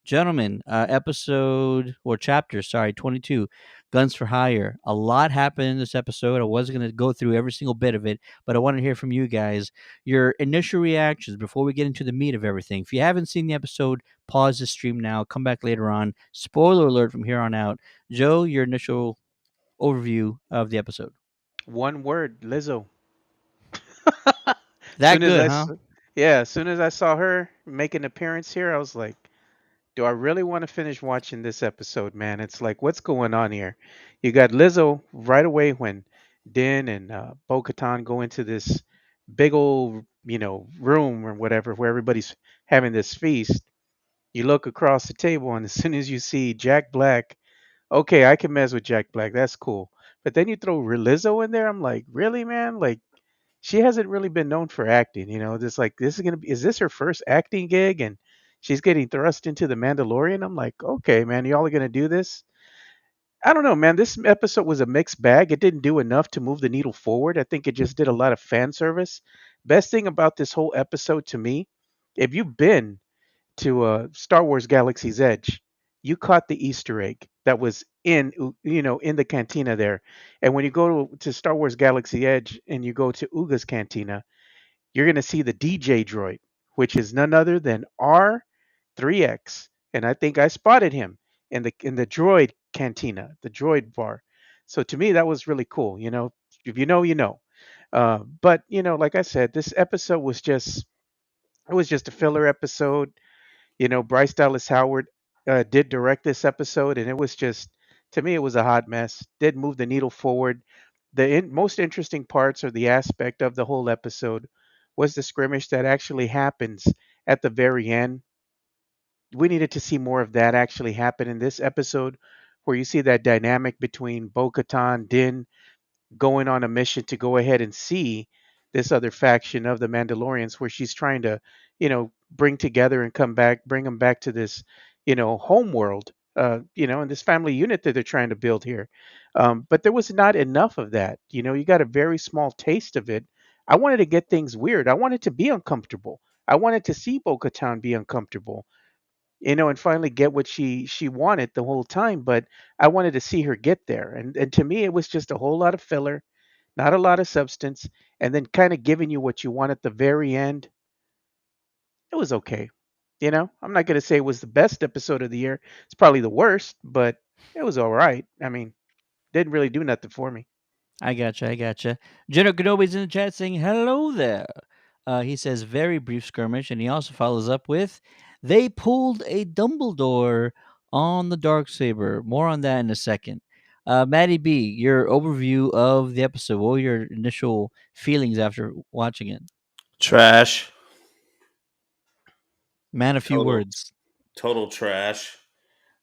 Gentlemen, episode or chapter, sorry, 22, Guns for Hire. A lot happened in this episode. I wasn't going to go through every single bit of it, but I want to hear from you guys your initial reactions before we get into the meat of everything. If you haven't seen the episode, pause the stream now, come back later on. Spoiler alert from here on out. Joe, your initial overview of the episode. One word, Lizzo. That soon as good, I, huh? s- yeah, as soon as I saw her make an appearance here, I was like, do I really want to finish watching this episode, man? It's like, what's going on here? You got Lizzo right away when Din and Bo Katan go into this big old, room or whatever where everybody's having this feast. You look across the table, and as soon as you see Jack Black, okay, I can mess with Jack Black. That's cool. But then you throw Lizzo in there. I'm like, really, man? Like, she hasn't really been known for acting. Just like this is gonna be. Is this her first acting gig? And she's getting thrust into the Mandalorian. I'm like, okay, man, y'all are gonna do this. I don't know, man. This episode was a mixed bag. It didn't do enough to move the needle forward. I think it just did a lot of fan service. Best thing about this whole episode to me, if you've been to Star Wars Galaxy's Edge, you caught the Easter egg that was in the cantina there. And when you go to Star Wars Galaxy Edge and you go to Uga's cantina, you're going to see the DJ droid, which is none other than R3X. And I think I spotted him in the droid cantina, the droid bar. So to me, that was really cool. If you know, you know. But like I said, this episode was just a filler episode. Bryce Dallas Howard did direct this episode, and it was just, to me, it was a hot mess. Did move the needle forward. The most interesting parts or the aspect of the whole episode was the skirmish that actually happens at the very end. We needed to see more of that actually happen in this episode, where you see that dynamic between Bo Katan, Din, going on a mission to go ahead and see this other faction of the Mandalorians, where she's trying to, bring together and bring them back to this, home world, and this family unit that they're trying to build here. But there was not enough of that. You got a very small taste of it. I wanted to get things weird. I wanted to be uncomfortable. I wanted to see Bo-Katan be uncomfortable, and finally get what she wanted the whole time. But I wanted to see her get there, and to me, it was just a whole lot of filler, not a lot of substance, and then kind of giving you what you want at the very end. It was okay. I'm not going to say it was the best episode of the year. It's probably the worst, but it was all right. I mean, didn't really do nothing for me. I gotcha. I gotcha. General Kenobi's in the chat saying hello there. He says very brief skirmish, and he also follows up with, "They pulled a Dumbledore on the dark saber." More on that in a second. Maddie B, your overview of the episode. What were your initial feelings after watching it? Trash. Man, a few Total words. total trash.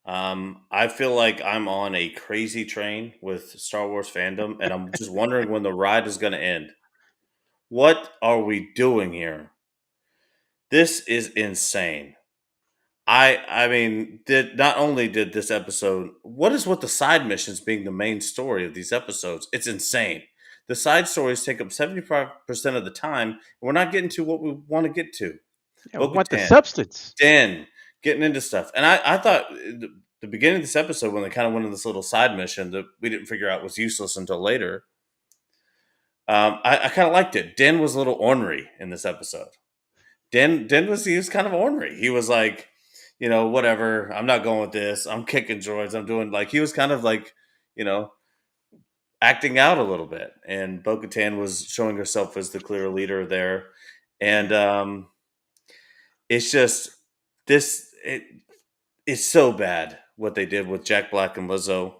I feel like I'm on a crazy train with Star Wars fandom, and I'm just wondering when the ride is going to end. What are we doing here? This is insane. I mean, not only did this episode, what is with the side missions being the main story of these episodes? It's insane. The side stories take up 75% of the time, and we're not getting to what we want to get to. Yeah, we want the Bo-Katan, substance. Den, getting into stuff. And I thought the beginning of this episode, when they kind of went on this little side mission that we didn't figure out was useless until later, I kind of liked it. Den was a little ornery in this episode. Den he was kind of ornery. He was like, whatever. I'm not going with this. I'm kicking droids. I'm doing like he was kind of like, you know, acting out a little bit, and Bo-Katan was showing herself as the clear leader there, and it's just it's so bad what they did with Jack Black and Lizzo,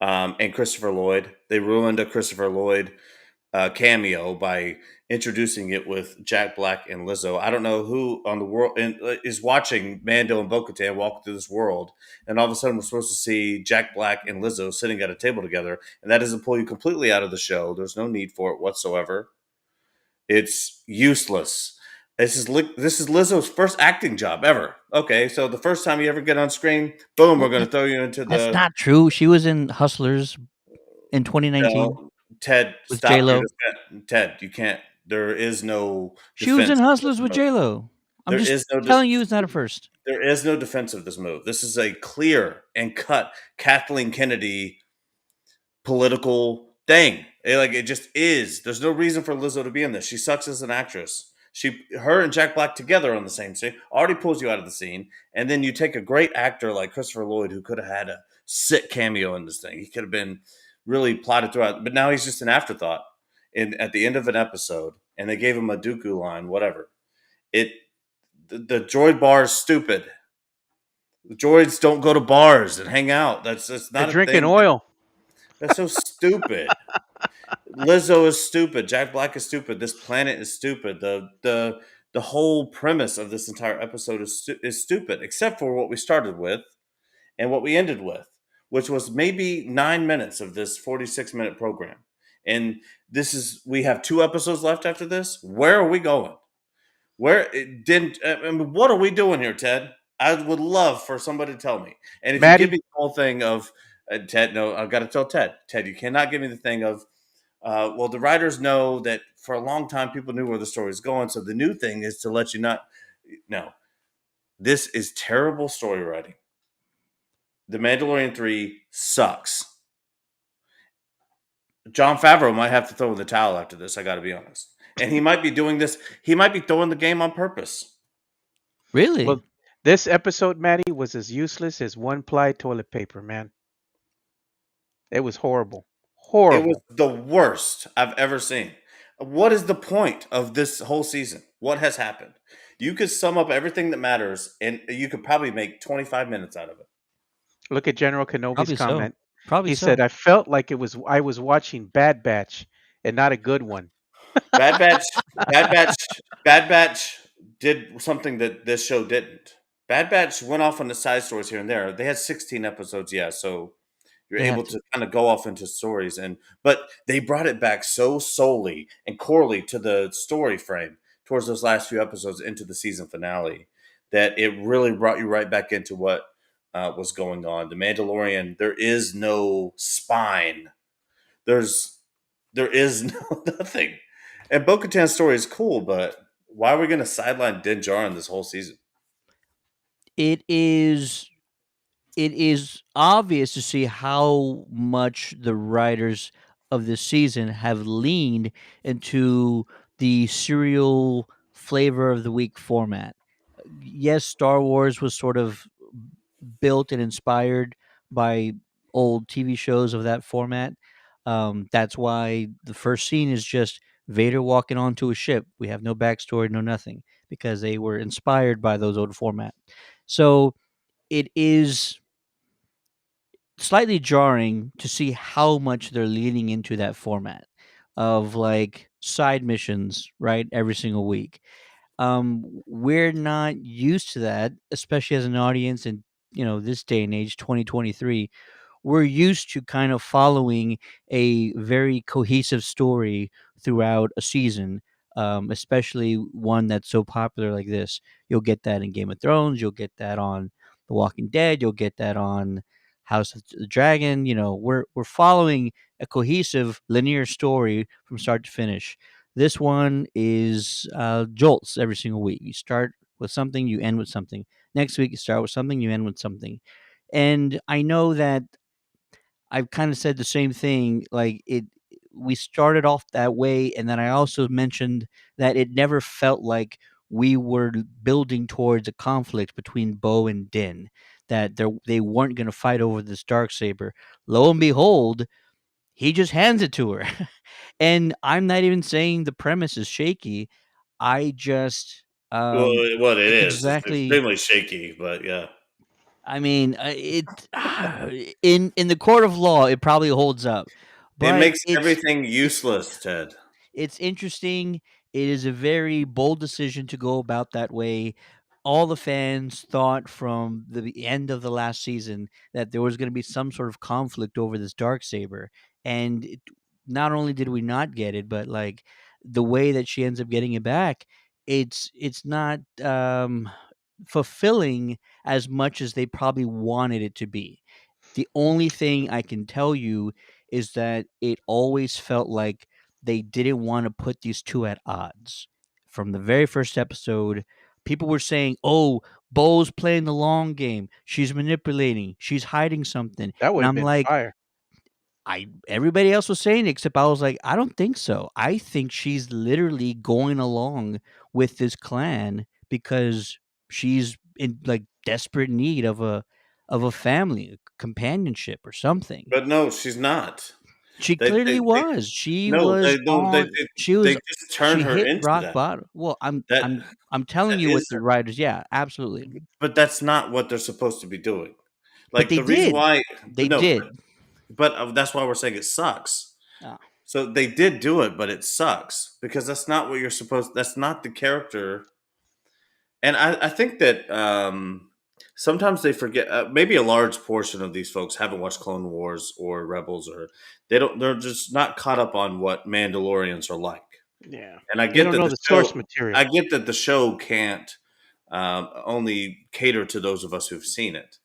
and Christopher Lloyd. They ruined a Christopher Lloyd cameo by introducing it with Jack Black and Lizzo. I don't know who on the world is watching Mando and Bo-Katan walk through this world, and all of a sudden we're supposed to see Jack Black and Lizzo sitting at a table together, and that doesn't pull you completely out of the show. There's no need for it whatsoever. It's useless. This is Lizzo's first acting job ever. Okay, so the first time you ever get on screen, boom, we're Well, going to throw you into that's the not true. She was in Hustlers in 2019 no. Ted, with J stop your Lo. defense. Ted, you can't. There is no She was in defense of this Hustlers with move. J Lo. I'm There just is no. telling you, it's not a first. There is no defense of this move. This is a clear and cut Kathleen Kennedy political thing. It just is. There's no reason for Lizzo to be in this. She sucks as an actress. Her and Jack Black together on the same scene already pulls you out of the scene, and then you take a great actor like Christopher Lloyd, who could have had a sick cameo in this thing. He could have been really plotted throughout, but now he's just an afterthought at the end of an episode, and they gave him a Dooku line, whatever. It the droid bar is stupid. The droids don't go to bars and hang out. That's They're not a drinking thing. oil. That's so stupid. Lizzo is stupid. Jack Black is stupid. This planet is stupid. The whole premise of this entire episode is stupid, except for what we started with and what we ended with, which was maybe 9 minutes of this 46-minute program. And we have 2 episodes left after this. Where are we going? Where it didn't? I mean, what are we doing here, Ted? I would love for somebody to tell me. And if you give Maddie, me the whole thing of Ted, no, I've got to tell Ted. Ted, you cannot give me the thing of well, the writers know that for a long time people knew where the story was going. So the new thing is to let you not. No, this is terrible story writing. The Mandalorian 3 sucks. John Favreau might have to throw in the towel after this. I got to be honest. And he might be doing this. He might be throwing the game on purpose. Really? well, this episode, Maddie, was as useless as one-ply toilet paper, man. It was horrible. It was Horrible. the worst I've ever seen. What is the point of this whole season? What has happened? You could sum up everything that matters, and you could probably make 25 minutes out of it. Look at General Kenobi's Probably so. comment. Probably He said, so. "I felt like I was watching Bad Batch and not a good one." Bad Batch, Bad Batch, Bad Batch did something that this show didn't. Bad Batch went off on the side stories here and there. They had 16 episodes, yeah, so you're They had able to. to kind of go off into stories, but they brought it back so solely and corely to the story frame towards those last few episodes into the season finale that it really brought you right back into what was going on. The Mandalorian, there is no spine. There is no nothing. And Bo-Katan's story is cool, but why are we going to sideline Din Djarin this whole season? It is it is obvious to see how much the writers of this season have leaned into the serial flavor of the week format. Yes, Star Wars was sort of built and inspired by old TV shows of that format. That's why the first scene is just Vader walking onto a ship. We have no backstory, no nothing, because they were inspired by those old format. So it is slightly jarring to see how much they're leaning into that format of like side missions, right? Every single week. We're not used to that, especially as an audience in this day and age, 2023. We're used to kind of following a very cohesive story throughout a season, especially one that's so popular like this. You'll get that in Game of Thrones. You'll get that on The Walking Dead. You'll get that on House of the Dragon. We're following a cohesive linear story from start to finish. This one is jolts every single week. You start with something, you end with something. Next week, you start with something, you end with something. And I know that I've kind of said the same thing. Like we started off that way, and then I also mentioned that it never felt like we were building towards a conflict between Bo and Din, that they weren't going to fight over this dark saber. Lo and behold, he just hands it to her. And I'm not even saying the premise is shaky. I just Well, what it it's is, it's exactly. extremely shaky, but yeah. I mean, it in the court of law, it probably holds up, It but makes everything useless, Ted. it's interesting. It is a very bold decision to go about that way. All the fans thought from the end of the last season that there was going to be some sort of conflict over this dark saber, and not only did we not get it, but like the way that she ends up getting it back, it's not fulfilling as much as they probably wanted it to be. The only thing I can tell you is that it always felt like they didn't want to put these two at odds. From the very first episode, people were saying, "Oh, Bo's playing the long game. She's manipulating. She's hiding something." That And would have I'm been like, fire. I everybody else was saying it, except I was like, I don't think so. I think she's literally going along with this clan because she's in like desperate need of a family, companionship or something. But no, she's not. She They clearly was. She no, was they don't. on she They was just turned she her hit into rock that. bottom. Well, That I'm telling that you what is, the writers, yeah, absolutely. but that's not what they're supposed to be doing. But Like they the reason did. why, They but no, did. that's why we're saying it sucks. Ah, So they did do it, but it sucks because that's not what you're supposed. That's not the character. And I think that sometimes they forget. Maybe a large portion of these folks haven't watched Clone Wars or Rebels, or they don't. They're just not caught up on what Mandalorians are like. Yeah. And I They get don't that know the the source show. material. I get that the show can't only cater to those of us who've seen it.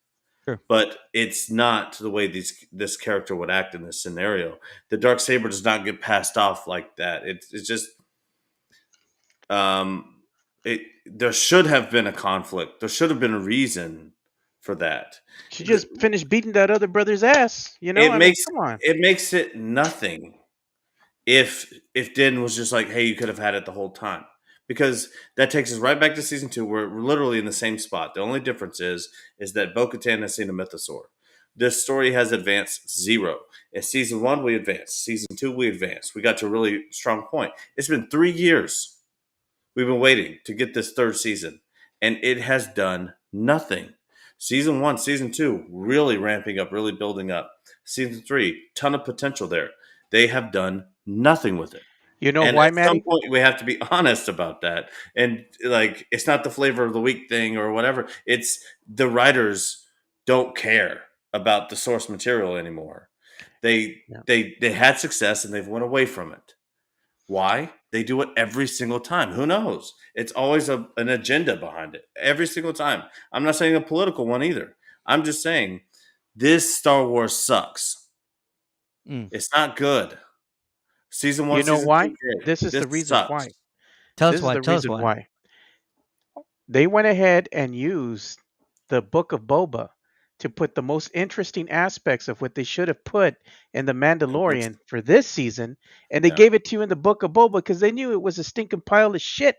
sure. But it's not the way this character would act in this scenario. The dark saber does not get passed off like that. It's just um, it. There should have been a conflict. There should have been a reason for that. She just finished beating that other brother's ass. It I mean, makes come on. it makes it nothing if Din was just like, hey, you could have had it the whole time. Because that takes us right back to season 2. We're literally in the same spot. The only difference is that Bo-Katan has seen a mythosaur. This story has advanced 0. In season 1, we advanced. Season 2, we advanced. We got to a really strong point. It's been 3 years we've been waiting to get this third season, and it has done nothing. Season 1, season 2, really ramping up, really building up. Season 3, ton of potential there. They have done nothing with it. You know And why, at some Maddie? point, we have to be honest about that. And like, it's not the flavor of the week thing or whatever. It's the writers don't care about the source material anymore. They Yeah. they had success and they've went away from it. Why? They do it every single time. Who knows? It's always an agenda behind it. Every single time. I'm not saying a political one either. I'm just saying this Star Wars sucks. Mm. It's not good. Season 1, You know season 2, why? great. This is This the reason sucks. why. Tell us This is why. the Tell us reason why. why. They went ahead and used the Book of Boba to put the most interesting aspects of what they should have put in the Mandalorian for this season, and they Yeah. gave it to you in the Book of Boba because they knew it was a stinking pile of shit,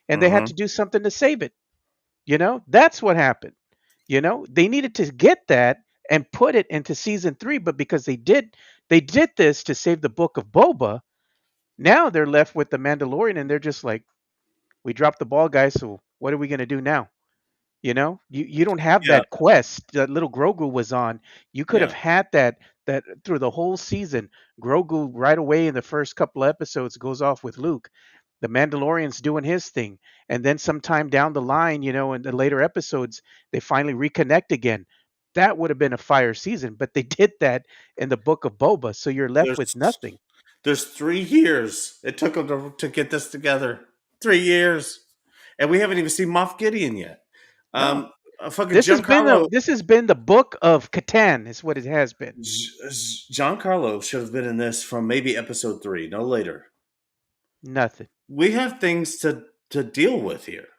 and they had Uh-huh. to do something to save it. That's what happened. They needed to get that and put it into season 3, but because they did this to save the Book of Boba. Now they're left with the Mandalorian, and they're just like, we dropped the ball, guys. So what are we gonna do now? You don't have Yeah. that quest that little Grogu was on. You could have Yeah. had that through the whole season. Grogu right away in the first couple of episodes goes off with Luke. The Mandalorian's doing his thing, and then sometime down the line, in the later episodes, they finally reconnect again. That would have been a fire season, but they did that in the Book of Boba, so you're left with There's nothing. there's 3 years it took them to get this together. 3 years, and we haven't even seen Moff Gideon yet. No, Fucking this has been the Book of Catan, is what it has been. Giancarlo should have been in this from maybe episode 3, no later. Nothing. We have things to deal with here,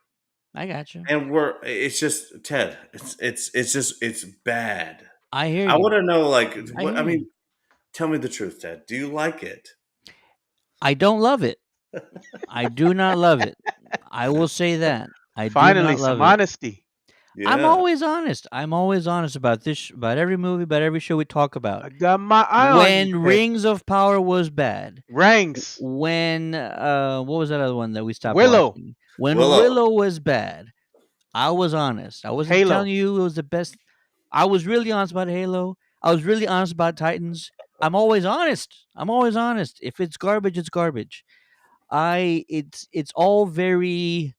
I got you. and it's just Ted. It's bad. I hear I you. want to know, like, I hear you. tell me the truth, Ted. Do you like it? I don't love it. I do not love it. I will say that. I do Finally, not some love it. honesty. I'm Yeah. always honest. I'm always honest about this, about every movie, about every show we talk about. I got my eye on you, When Ted. Rings of Power was bad, Ranks. when what was that other one that we stopped Willow. watching? When Willow. Willow was bad, I was honest. I wasn't telling Halo. you it was the best. I was really honest about Halo. I was really honest about Titans. I'm always honest. I'm always honest. If it's garbage, it's garbage. It's all very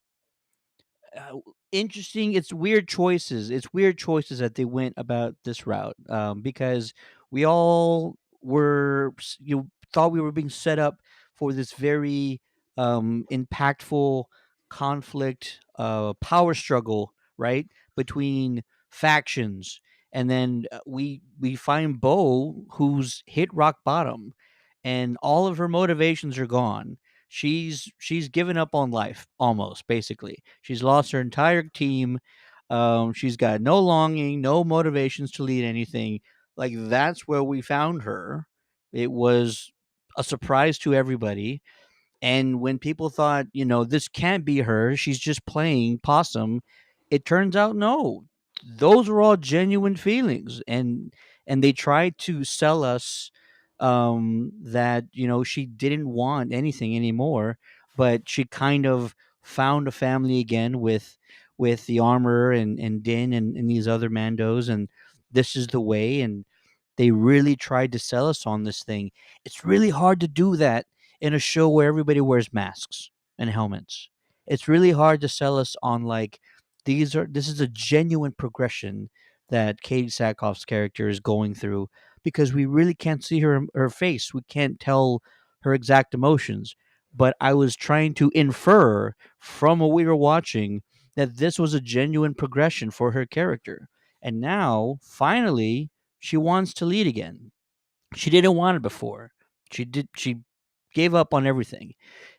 interesting. It's weird choices. It's weird choices that they went about this route, because we all you thought we were being set up for this very impactful conflict, power struggle, right, between factions, and then we find Bo, who's hit rock bottom, and all of her motivations are gone. She's given up on life, almost, basically. She's lost her entire team. She's got no longing, no motivations to lead anything. Like, that's where we found her. It was a surprise to everybody. And when people thought, this can't be her, she's just playing possum, it turns out no. Those were all genuine feelings, and they tried to sell us that she didn't want anything anymore, but she kind of found a family again with the armor and Din and these other Mandos, and this is the way. And they really tried to sell us on this thing. It's really hard to do that in a show where everybody wears masks and helmets. It's really hard to sell us on, like, this is a genuine progression that Katie Sackhoff's character is going through, because we really can't see her face. We can't tell her exact emotions. But I was trying to infer from what we were watching that this was a genuine progression for her character. And now, finally, she wants to lead again. She didn't want it before. She gave up on everything.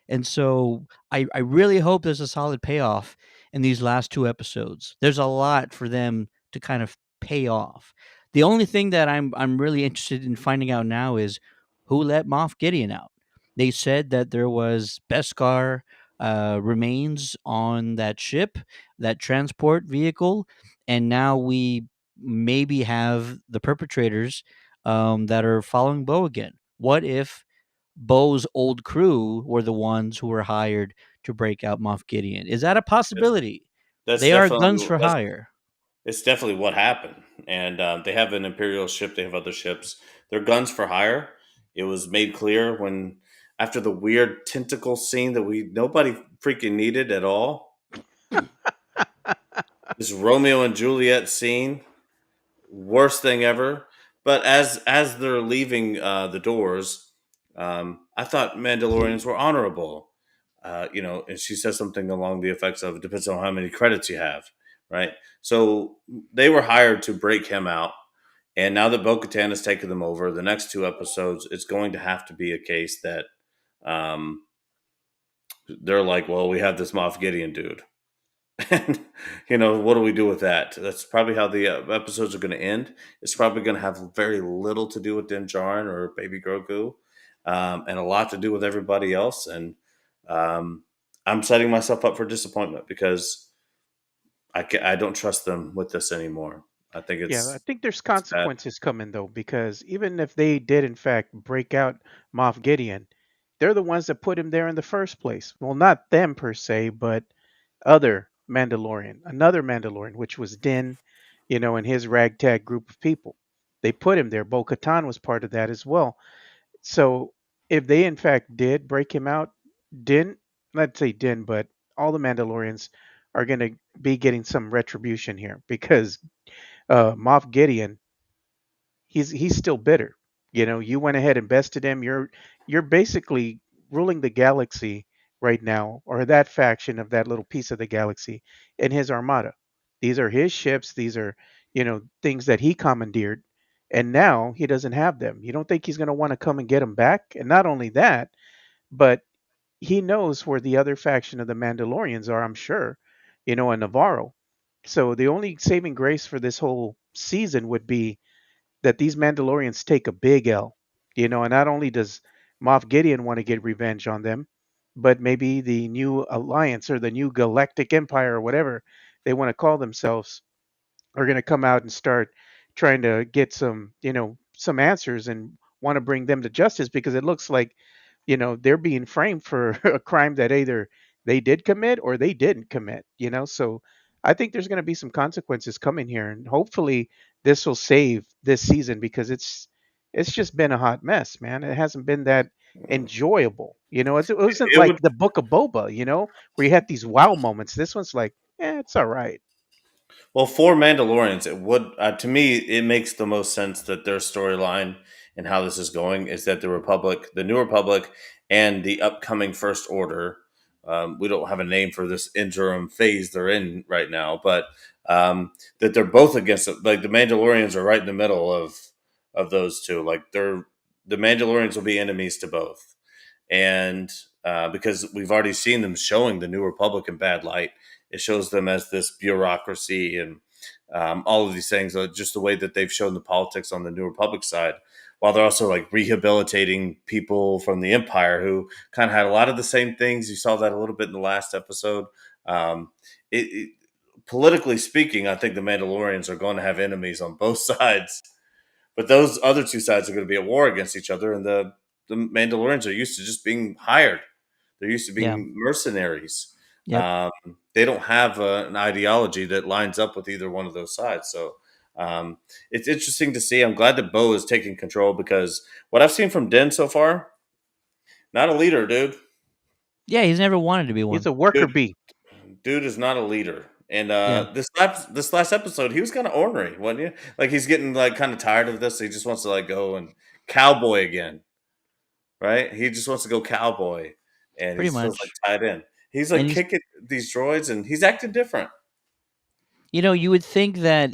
And so I really hope there's a solid payoff in these last two episodes. There's a lot for them to kind of pay off. The only thing that I'm really interested in finding out now is who let Moff Gideon out. They said that there was Beskar remains on that ship, that transport vehicle, and now we maybe have the perpetrators that are following Bo again. What if Bo's old crew were the ones who were hired to break out Moff Gideon? Is that a possibility? That's They are definitely guns for that's hire. it's definitely what happened. And they have an Imperial ship. They have other ships. They're guns for hire. It was made clear when after the weird tentacle scene that we nobody freaking needed at all. This Romeo and Juliet scene, worst thing ever. But as they're leaving the doors, I thought Mandalorians were honorable. And she says something along the effects of, "It depends on how many credits you have," right? So they were hired to break him out, and now that Bo-Katan has taken them over, the next two episodes, it's going to have to be a case that um, they're like, "Well, we have this Moff Gideon dude." And what do we do with that? That's probably how the episodes are going to end. It's probably going to have very little to do with Din Djarin or Baby Grogu, and a lot to do with everybody else. And um, I'm setting myself up for disappointment because I don't trust them with this anymore. I think Yeah, I it's think there's it's bad. consequences coming though, because even if they did in fact break out Moff Gideon, they're the ones that put him there in the first place. Well, not them per se, but another Mandalorian, which was Din, and his ragtag group of people. They put him there. Bo Katan was part of that as well. So if they in fact did break him out, Din, let's say Din, but all the Mandalorians are going to be getting some retribution here because Moff Gideon, he's still bitter. You went ahead and bested him. You're basically ruling the galaxy right now, or that faction of that little piece of the galaxy in his armada. These are his ships. These are things that he commandeered, and now he doesn't have them. You don't think he's going to want to come and get them back? And not only that, but he knows where the other faction of the Mandalorians are. I'm sure, in Navarro. So the only saving grace for this whole season would be that these Mandalorians take a big L, and not only does Moff Gideon want to get revenge on them, but maybe the new alliance or the new galactic empire or whatever they want to call themselves are going to come out and start trying to get some, some answers and want to bring them to justice because it looks like, they're being framed for a crime that either they did commit or they didn't commit. So I think there's going to be some consequences coming here, and hopefully this will save this season because it's just been a hot mess, man. It hasn't been that enjoyable. It wasn't It like would the Book of Boba, where you had these wow moments. This one's like, it's all right. Well, for Mandalorians, it would to me it makes the most sense that their storyline and how this is going is that the Republic, the New Republic, and the upcoming First Order. We don't have a name for this interim phase they're in right now, but that they're both against it. Like the Mandalorians are right in the middle of those two. Like the Mandalorians will be enemies to both, and because we've already seen them showing the New Republic in bad light, it shows them as this bureaucracy and all of these things. Just the way that they've shown the politics on the New Republic side, while they're also like rehabilitating people from the Empire who kind of had a lot of the same things. You saw that a little bit in the last episode. Um, Politically speaking, I think the Mandalorians are going to have enemies on both sides, but those other two sides are going to be at war against each other, and the Mandalorians are used to just being hired. They're used to Yeah. being mercenaries. Yep. They don't have an ideology that lines up with either one of those sides. So it's interesting to see. I'm glad that Bo is taking control because what I've seen from Den so far, not a leader, dude. Yeah, he's never wanted to be He's one. a worker Dude, bee. dude is not a leader. And Yeah. this last episode, he was kind of ornery, wasn't he? Like he's getting like kind of tired of this. He just wants to like go and cowboy again, right? He just wants to go cowboy, and he Pretty feels like much. tied in. He's And like he's, kicking these droids, and he's acting different. you would think that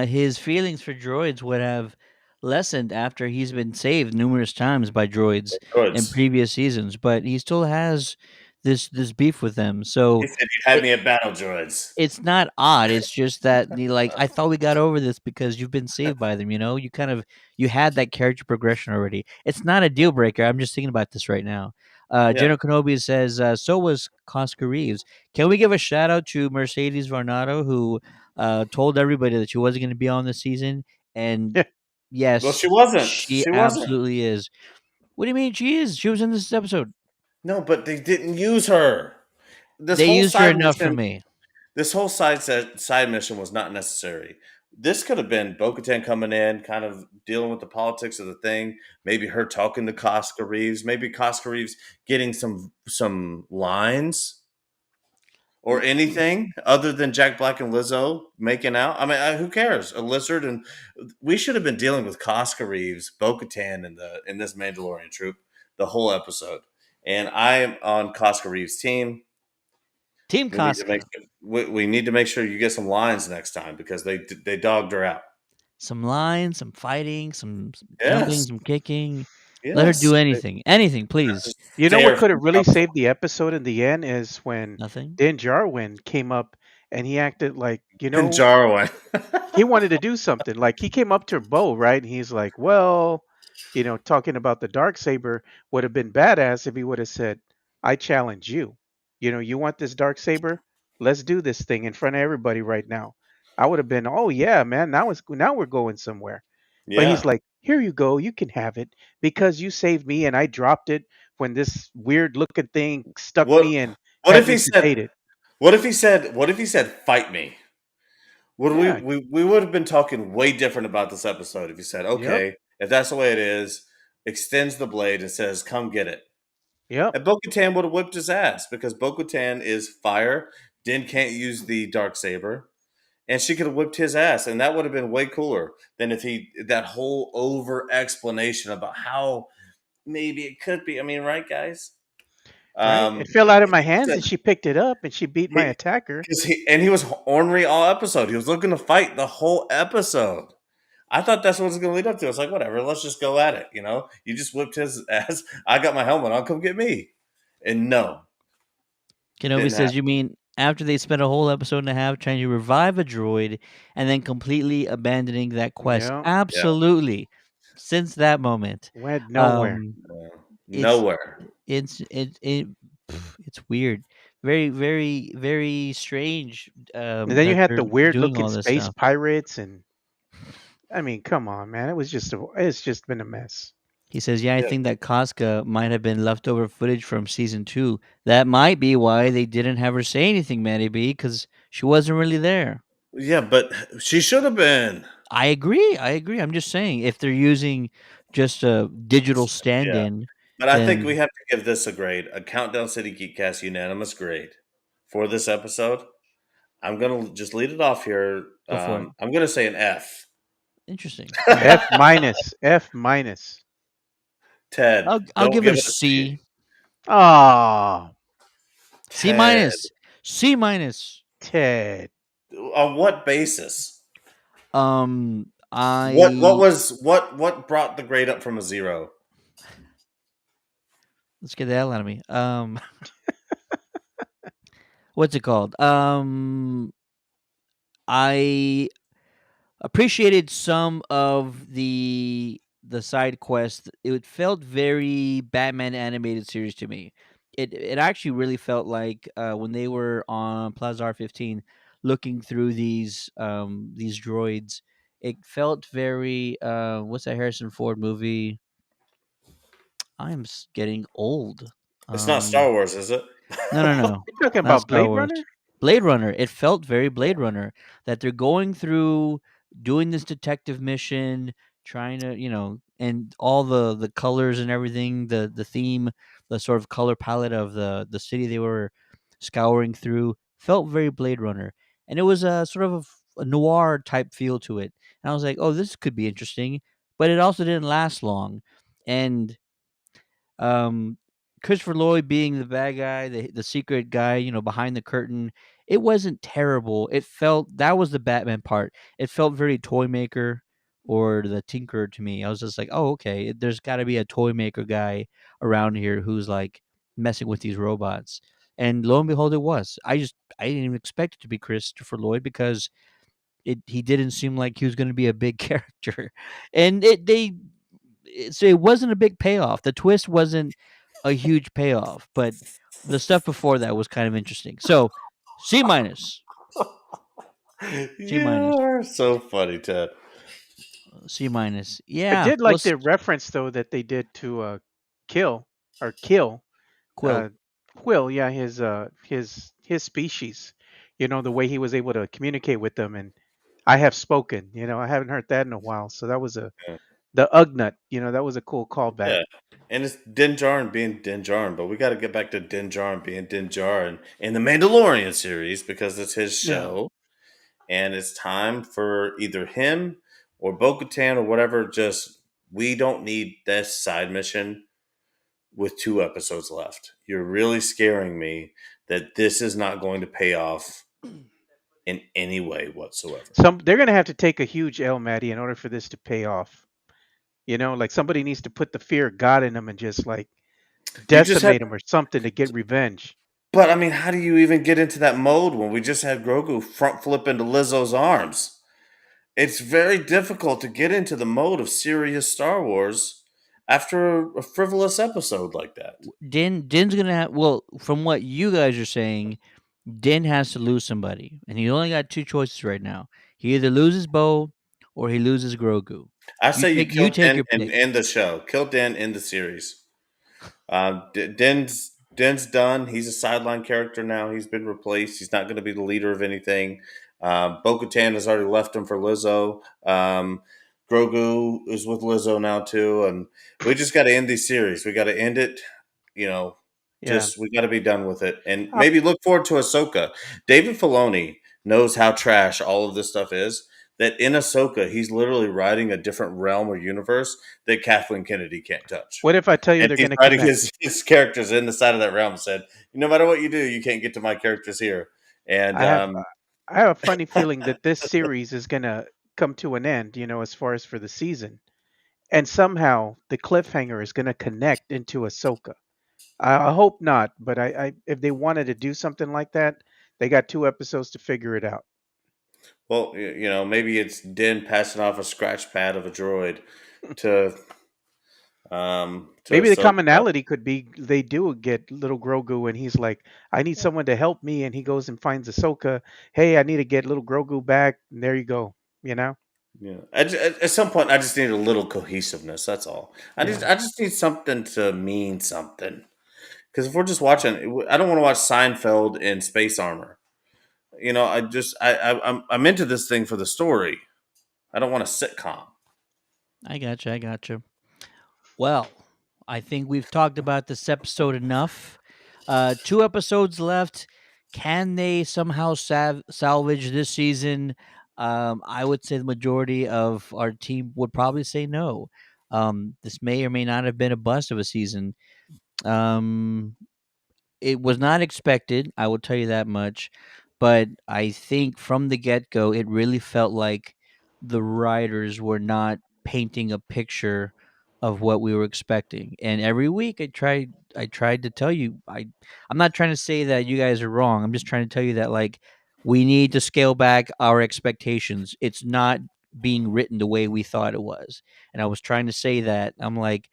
his feelings for droids would have lessened after he's been saved numerous times by droids in Droids. previous seasons, but he still has this beef with them. He So said, "You had me at battle droids." it's not odd. It's just that I thought we got over this because you've been saved by them. You kind of you had that character progression already. It's not a deal breaker. I'm just thinking about this right now. Yeah. General Kenobi says, so was Cosca Reeves. Can we give a shout out to Mercedes Varnado, who told everybody that she wasn't going to be on this season? And Yeah. Well, yes, she wasn't. she She wasn't. absolutely is. What do you mean she is? She was in this episode. No, but they didn't use her. This They whole used her side enough for mission. me. This whole side mission was not necessary. This could have been Bo-Katan coming in, kind of dealing with the politics of the thing. Maybe her talking to Cosca Reeves. Maybe Cosca Reeves getting some lines or anything other than Jack Black and Lizzo making out. I mean, who cares? A lizard, and we should have been dealing with Cosca Reeves, Bo-Katan, in this Mandalorian troop the whole episode. And I am on Cosca Reeves' team. Team We need to make Cosca. we need to make sure you get some lines next time because they dogged her out. Some lines, some fighting, some jumping, Yes, some kicking. Let her yes. do anything. Anything, please. Just You know stare what from could have really top to saved the episode in the end is when Nothing. Din Djarin came up and he acted like, bottom. Jarwin. he wanted to do something. Like he came up to Bo, right? And he's like, well, talking about the dark saber would have been badass if he would have said, I challenge you. You want this dark saber? Let's do this thing in front of everybody right now. I would have been, oh yeah, man, now we're going somewhere. But he's Yeah. like, here you go, you can have it because you saved me and I dropped it when this weird looking thing stuck What me and what had if me he said sedated. what if he said fight me? Would Yeah. we would have been talking way different about this episode if he said, Yep. okay, if that's the way it is, extends the blade and says, come get it. Yep. And Bo-Katan would have whipped his ass because Bo-Katan is fire. Din can't use the dark saber. And she could have whipped his ass, and that would have been way cooler than if he that whole over explanation about how maybe it could be. I mean, right, guys? Right. It fell out of my He hands said and she picked it up and she beat my he, attacker. he was ornery all episode. He was looking to fight the whole episode. I thought that's what it was going to lead up to. It's like whatever, let's just go at it. You just whipped his ass. I got my helmet on. Come get me. And no, Kenobi didn't says, happen. you mean after they spent a whole episode and a half trying to revive a droid and then completely abandoning that quest? Yeah. Yeah, Absolutely. Since that moment. Went nowhere. Um no, it's nowhere. it's it It's weird. Very, very, very strange. And then you That had they're the weird doing looking all this space stuff. pirates, and I mean, come on, man, it's just been a mess. He says, "Yeah, I Yeah, think that Casca might have been leftover footage from season two. That might be why they didn't have her say anything, Matty B, because she wasn't really there." yeah, but she should have been. I agree. I agree. I'm just saying, if they're using just a digital Yeah, stand-in, but I think we then have to give this a grade, a Countdown City Geekcast unanimous grade for this episode. I'm gonna just lead it off here. go for it. I'm gonna say an F. Interesting. All right. F minus, F minus. Ted, I'll don't give it give a it a C. C. Oh, C Ted, minus. C minus. Ted. on what basis? I What brought the grade up from a zero? let's get the hell out of me. What's it called? I appreciated some of the side quests. It felt very Batman animated series to me. It actually really felt like when they were on Plaza R15 looking through these droids. It felt very what's that Harrison Ford movie? Getting old. It's not Star Um, Wars, is it? no, no, no, You talking not about Star Blade Wars. Runner? Blade Runner. It felt very Blade Runner that they're going through doing this detective mission, trying to, and all the colors and everything, the theme, the sort of color palette of the city they were scouring through felt very Blade Runner, and it was a sort of a noir type feel to it. And I was like, oh, this could be interesting, but it also didn't last long, and um, Christopher Lloyd being the bad guy, the secret guy, behind the curtain, it wasn't terrible. It felt that was the Batman part. It felt very toy maker or the Tinker to me. I was just like, oh, okay, there's got to be a toy maker guy around here who's like messing with these robots. And lo and behold, it was. I didn't even expect it to be Christopher Lloyd because he didn't seem like he was going to be a big character, and so it wasn't a big payoff. The twist wasn't a huge payoff, but the stuff before that was kind of interesting. So C minus, C minus, You're so funny, Ted. C minus. I Yeah, did like the reference though that they did to kill or kill Quill. uh Quill, yeah, his species. You know, the way he was able to communicate with them, and I have spoken. You know, I haven't heard that in a while, so that was Yeah. the Ugnut. You know, that was a cool callback. Yeah. And it's Din Djarin being Din Djarin, but we got to get back to Din Djarin being Din Djarin in the Mandalorian series because it's his Yeah. show, and it's time for either him or Bo-Katan or whatever. Just we don't need this side mission with 2 episodes left. You're really scaring me that this is not going to pay off in any way whatsoever. They're gonna have to take a huge L, Maddie, in order for this to pay off. You know, like somebody needs to put the fear of God in them and just like You just have, decimate them or something to get revenge. but I mean, how do you even get into that mode when we just had Grogu front flip into Lizzo's arms? It's very difficult to get into the mode of serious Star Wars after a frivolous episode like that. Din's gonna have. Well, from what you guys are saying, Din has to lose somebody, and he only got two choices right now. He either loses Bo or he loses Grogu. I You say you take you kill take Den your and pick. end the show. Kill Den, end the series. Den's done. He's a sideline character now. He's been replaced. He's not going to be the leader of anything. Bo-Katan has already left him for Lizzo. Grogu is with Lizzo now too, and we just got to end these series. We got to end it. You know, Yeah. just we got to be done with it, and Uh, maybe look forward to Ahsoka. David Filoni knows how trash all of this stuff is. That in Ahsoka, he's literally writing a different realm or universe that Kathleen Kennedy can't touch. what if I tell you And they're he's gonna writing connect? his characters in the side of that realm and said, no matter what you do, you can't get to my characters here. And I have I have a funny feeling that this series is gonna come to an end, you know, as far as for the season. And somehow the cliffhanger is gonna connect into Ahsoka. I hope not, but I if they wanted to do something like that, they got 2 episodes to figure it out. well, maybe it's Din passing off a scratch pad of a droid to to Maybe the Ahsoka. commonality could be they do get little Grogu and he's like, I need someone to help me, and he goes and finds Ahsoka. Hey, I need to get little Grogu back. And there you go. You know? Yeah, at some point, I just need a little cohesiveness. That's all. Yeah. I just need something to mean something. Because if we're just watching, I don't want to watch Seinfeld in space armor. I'm into this thing for the story. I don't want a sitcom. I got you. I got you. Well, I think we've talked about this episode enough. 2 episodes left. Can they somehow salvage this season? I would say the majority of our team would probably say no. This may or may not have been a bust of a season. Um, it was not expected, I will tell you that much, but I think from the get-go, it really felt like the writers were not painting a picture of what we were expecting. And every week I tried to tell you I'm not trying to say that you guys are wrong. I'm just trying to tell you that like we need to scale back our expectations. It's not being written the way we thought it was. And I was trying to say that. I'm like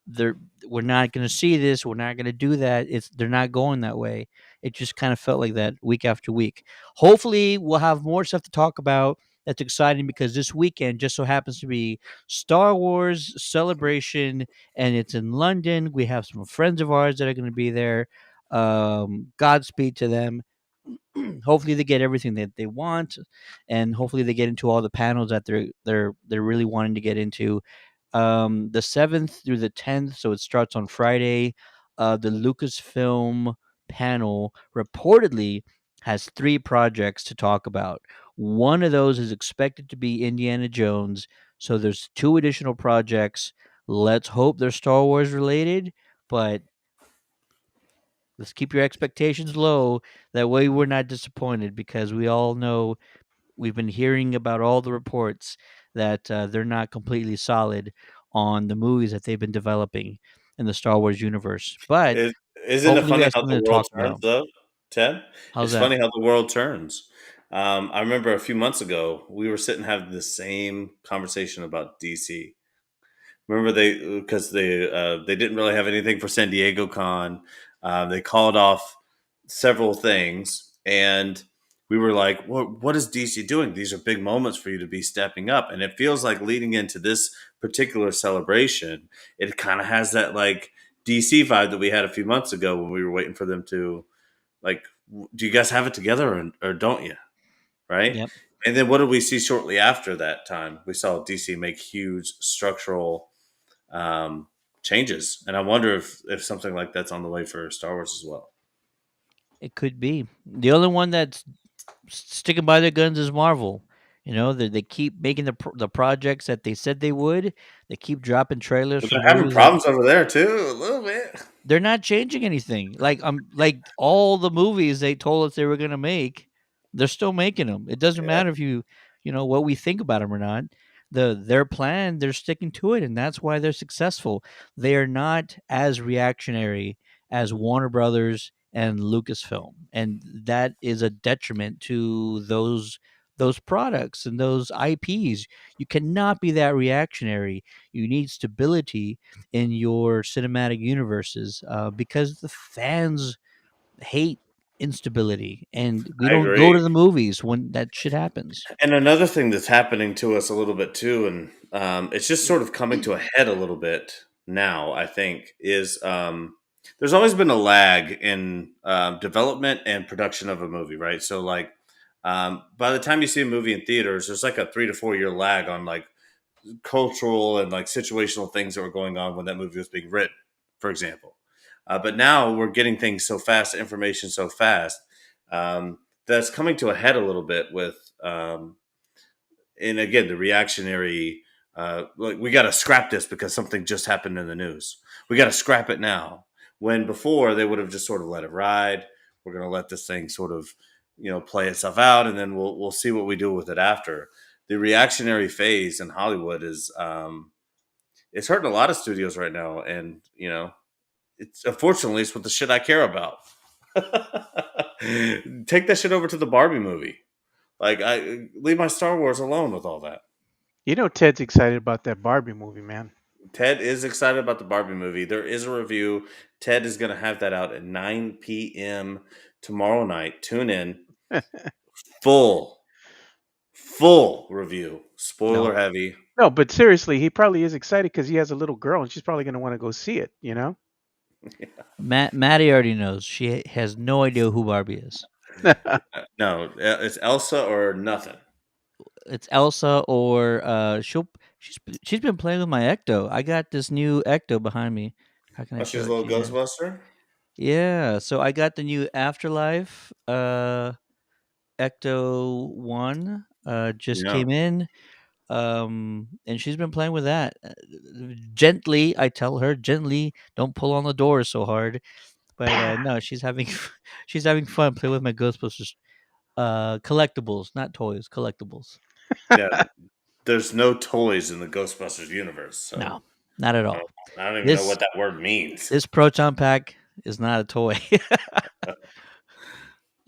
they're we're not going to see this, we're not going to do that, it's they're not going that way. It just kind of felt like that week after week. Hopefully we'll have more stuff to talk about. That's exciting because this weekend just so happens to be Star Wars Celebration, and it's in London. We have some friends of ours that are going to be there. Godspeed to them. Hopefully they get everything that they want, and hopefully they get into all the panels that they're really wanting to get into. The 7th through the 10th, so it starts on Friday. The Lucasfilm panel reportedly has 3 projects to talk about. One of those is expected to be Indiana Jones, so there's 2 additional projects. Let's hope they're Star Wars related, but let's keep your expectations low. That way we're not disappointed because we all know we've been hearing about all the reports that they're not completely solid on the movies that they've been developing in the Star Wars universe. But Is, isn't it hopefully we funny have how something the to world talk turns, about. though, Ted? How's It's that? funny how the world turns. I remember a few months ago, we were sitting having the same conversation about DC. Remember they didn't really have anything for San Diego Con. They called off several things, and we were like, what is DC doing? These are big moments for you to be stepping up." And it feels like leading into this particular celebration, it kind of has that like DC vibe that we had a few months ago when we were waiting for them to like, do you guys have it together or don't you? Right? Yep. And then what did we see shortly after that time? We saw DC make huge structural um, changes, and I wonder if something like that's on the way for Star Wars as well. It could be. The only one that's sticking by their guns is Marvel. You know, they keep making the projects that they said they would. They keep dropping trailers But for they're having movies that problems over there too, a little bit. they're not changing anything. Like all the movies they told us they were gonna make, they're still making them. It doesn't Yeah, matter if you know what we think about them or not. Their plan, they're sticking to it, and that's why they're successful. They are not as reactionary as Warner Brothers and Lucasfilm, and that is a detriment to those products and those IPs. You cannot be that reactionary. You need stability in your cinematic universes because the fans hate instability, and we I don't go agree. to the movies when that shit happens. And another thing that's happening to us a little bit too, and it's just sort of coming to a head a little bit now, I think, is there's always been a lag in development and production of a movie, right? So, like, by the time you see a movie in theaters, there's like a 3 to 4 year lag on like cultural and like situational things that were going on when that movie was being written, for example. But now we're getting things so fast, information so fast, that's coming to a head a little bit with, and again, the reactionary, like we got to scrap this because something just happened in the news. We got to scrap it now. When before they would have just sort of let it ride. We're going to let this thing sort of, play itself out, and then we'll see what we do with it after. The reactionary phase in Hollywood is it's hurting a lot of studios right now, and it's unfortunately it's what the shit I care about. Take that shit over to the Barbie movie. Like I leave my Star Wars alone with all that. You know, Ted's excited about that Barbie movie, man. Ted is excited about the Barbie movie. There is a review. Ted is going to have that out at 9 p.m. tomorrow night. Tune in. Full, full review. Spoiler No, heavy. no, but seriously, he probably is excited because he has a little girl and she's probably going to want to go see it. You know. Maddie already knows. She has no idea who Barbie is. No, it's Elsa or nothing. It's Elsa or she's been playing with my Ecto. I got this new Ecto behind me. How can I Oh, show she's a it little to you here? Ghostbuster? Yeah, so I got the new Afterlife Ecto 1 just Yeah. came in. And she's been playing with that. Gently, I tell her, gently, don't pull on the door so hard. But no, she's having she's having fun playing with my Ghostbusters collectibles, not toys, collectibles. Yeah. There's no toys in the Ghostbusters universe. So No, not at I don't, all. I don't even know This what that word means. this proton pack is not a toy. Yeah.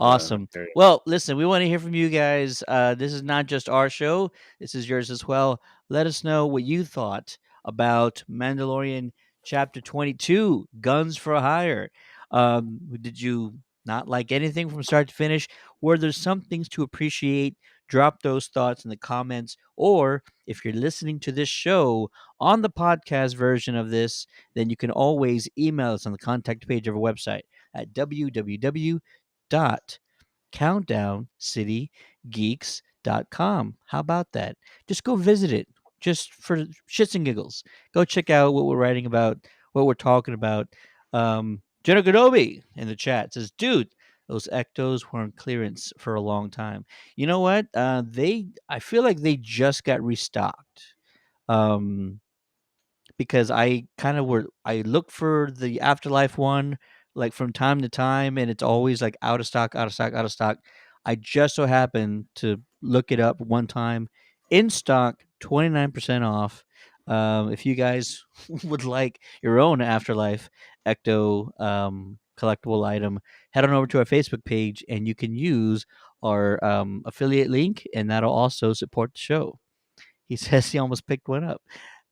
Awesome. Well, listen, we want to hear from you guys. This is not just our show, this is yours as well. Let us know what you thought about Mandalorian Chapter 22, Guns for Hire. Did you not like anything from start to finish? Were there some things to appreciate? Drop those thoughts in the comments. Or if you're listening to this show on the podcast version of this, then you can always email us on the contact page of our website at www.countdown.citygeeks.com. How about that? Just go visit it just for shits and giggles. Go check out what we're writing about, what we're talking about. Jenna Godobi in the chat says, dude, those ectos were on clearance for a long time. You know what? I feel like they just got restocked. Um, because I look for the Afterlife one like from time to time and it's always like out of stock, out of stock, out of stock. I just so happened to look it up one time in stock, 29% off. If you guys would like your own Afterlife Ecto collectible item, head on over to our Facebook page and you can use our affiliate link and that'll also support the show. He says he almost picked one up.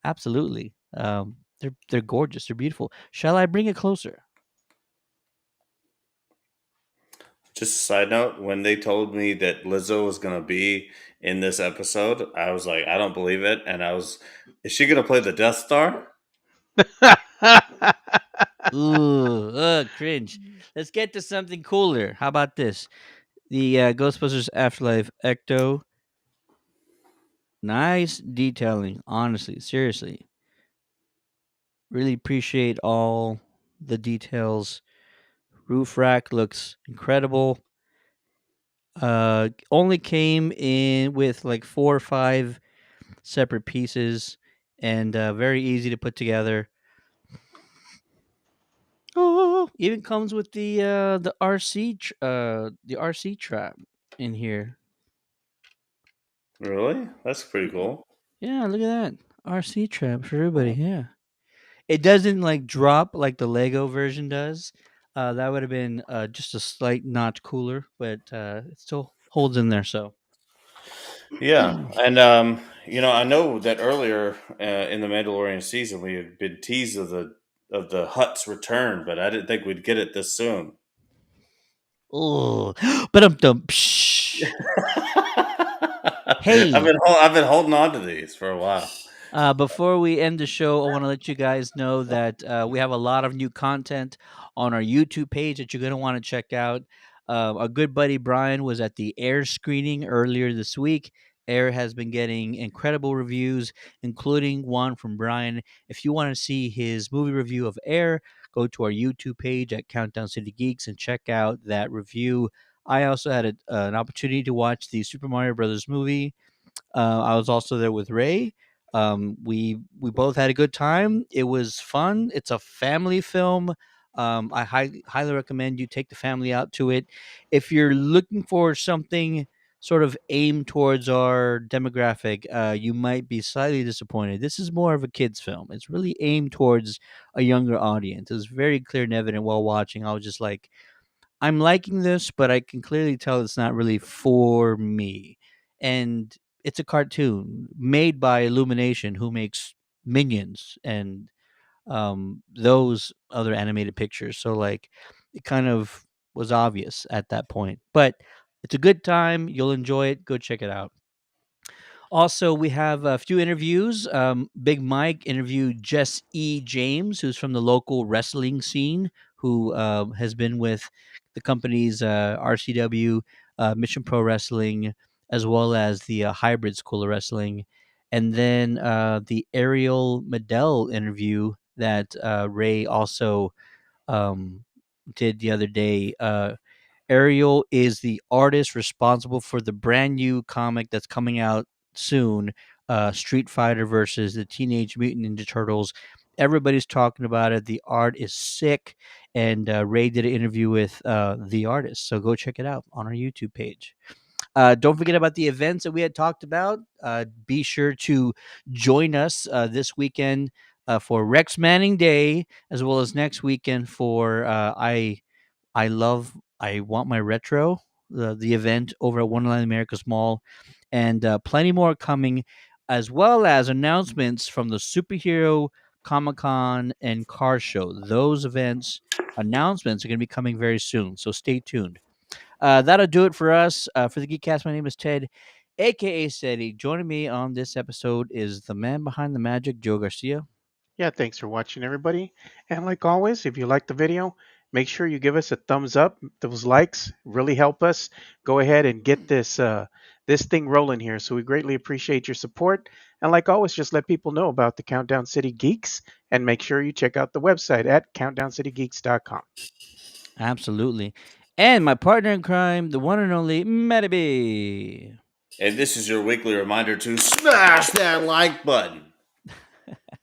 Absolutely. They're gorgeous. They're beautiful. Shall I bring it closer? Just a side note, when they told me that Lizzo was going to be in this episode, I was like, I don't believe it. And is she going to play the Death Star? Ooh, cringe. Let's get to something cooler. How about this? The Ghostbusters Afterlife Ecto. Nice detailing. Honestly, seriously, really appreciate all the details. Roof rack looks incredible. Only came in with like 4 or 5 separate pieces and very easy to put together. Oh, even comes with the the RC trap in here. Really? That's pretty cool. Yeah, look at that RC trap for everybody. Yeah, it doesn't like drop like the Lego version does. That would have been just a slight notch cooler, but it still holds in there. So Yeah. And, I know that earlier in the Mandalorian season, we had been teased of the Hutt's return, but I didn't think we'd get it this soon. oh, but hey, I've been holding on to these for a while. before we end the show, I want to let you guys know that we have a lot of new content on our YouTube page that you're going to want to check out. Our good buddy Brian was at the Air screening earlier this week. Air has been getting incredible reviews, including one from Brian. If you want to see his movie review of Air, go to our YouTube page at Countdown City Geeks and check out that review. I also had an opportunity to watch the Super Mario Brothers movie. I was also there with Ray. We both had a good time. It was fun. It's a family film. I highly recommend you take the family out to it. If you're looking for something sort of aimed towards our demographic, you might be slightly disappointed. This is more of a kids' film. It's really aimed towards a younger audience. It was very clear and evident while watching. I was just like, I'm liking this, but I can clearly tell it's not really for me. And it's a cartoon made by Illumination, who makes Minions and those other animated pictures. So like it kind of was obvious at that point. But it's a good time. You'll enjoy it. Go check it out. Also, we have a few interviews. Big Mike interviewed Jess E. James, who's from the local wrestling scene, who has been with the company's RCW, Mission Pro Wrestling, as well as the Hybrid School of Wrestling. And then the Ariel Medell interview that Ray also um, did the other day. Ariel is the artist responsible for the brand new comic that's coming out soon, Street Fighter versus the Teenage Mutant Ninja Turtles. Everybody's talking about it. The art is sick, and Ray did an interview with the artist. So go check it out on our YouTube page. Don't forget about the events that we had talked about. Be sure to join us this weekend for Rex Manning Day, as well as next weekend for I want my retro, the event over at Wonderland America's Mall, and plenty more coming, as well as announcements from the Superhero Comic Con and Car Show. Those events announcements are going to be coming very soon, so stay tuned. That'll do it for us. For the Geekcast, my name is Ted, aka Seti. Joining me on this episode is the man behind the magic, Joe Garcia. Yeah, thanks for watching, everybody. And like always, if you like the video, make sure you give us a thumbs up. Those likes really help us. Go ahead and get this thing rolling here. So we greatly appreciate your support. And like always, just let people know about the Countdown City Geeks, and make sure you check out the website at countdowncitygeeks.com. Absolutely. And my partner in crime, the one and only Matty B. And this is your weekly reminder to smash that like button.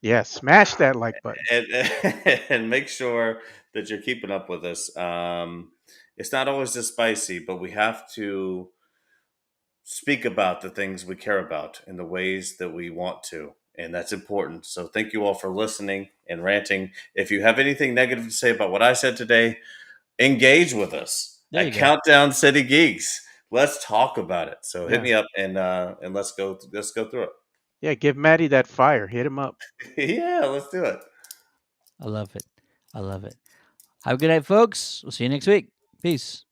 Yeah, smash that like button. And, and make sure that you're keeping up with us. It's not always this spicy, but we have to speak about the things we care about in the ways that we want to. And that's important. So thank you all for listening and ranting. If you have anything negative to say about what I said today, engage with us There you at go. Countdown City Geeks. Let's talk about it. So hit Yeah. me up and let's go through it. Yeah, give Maddie that fire. Hit him up. Yeah, let's do it. I love it. I love it. Have a good night, folks. We'll see you next week. Peace.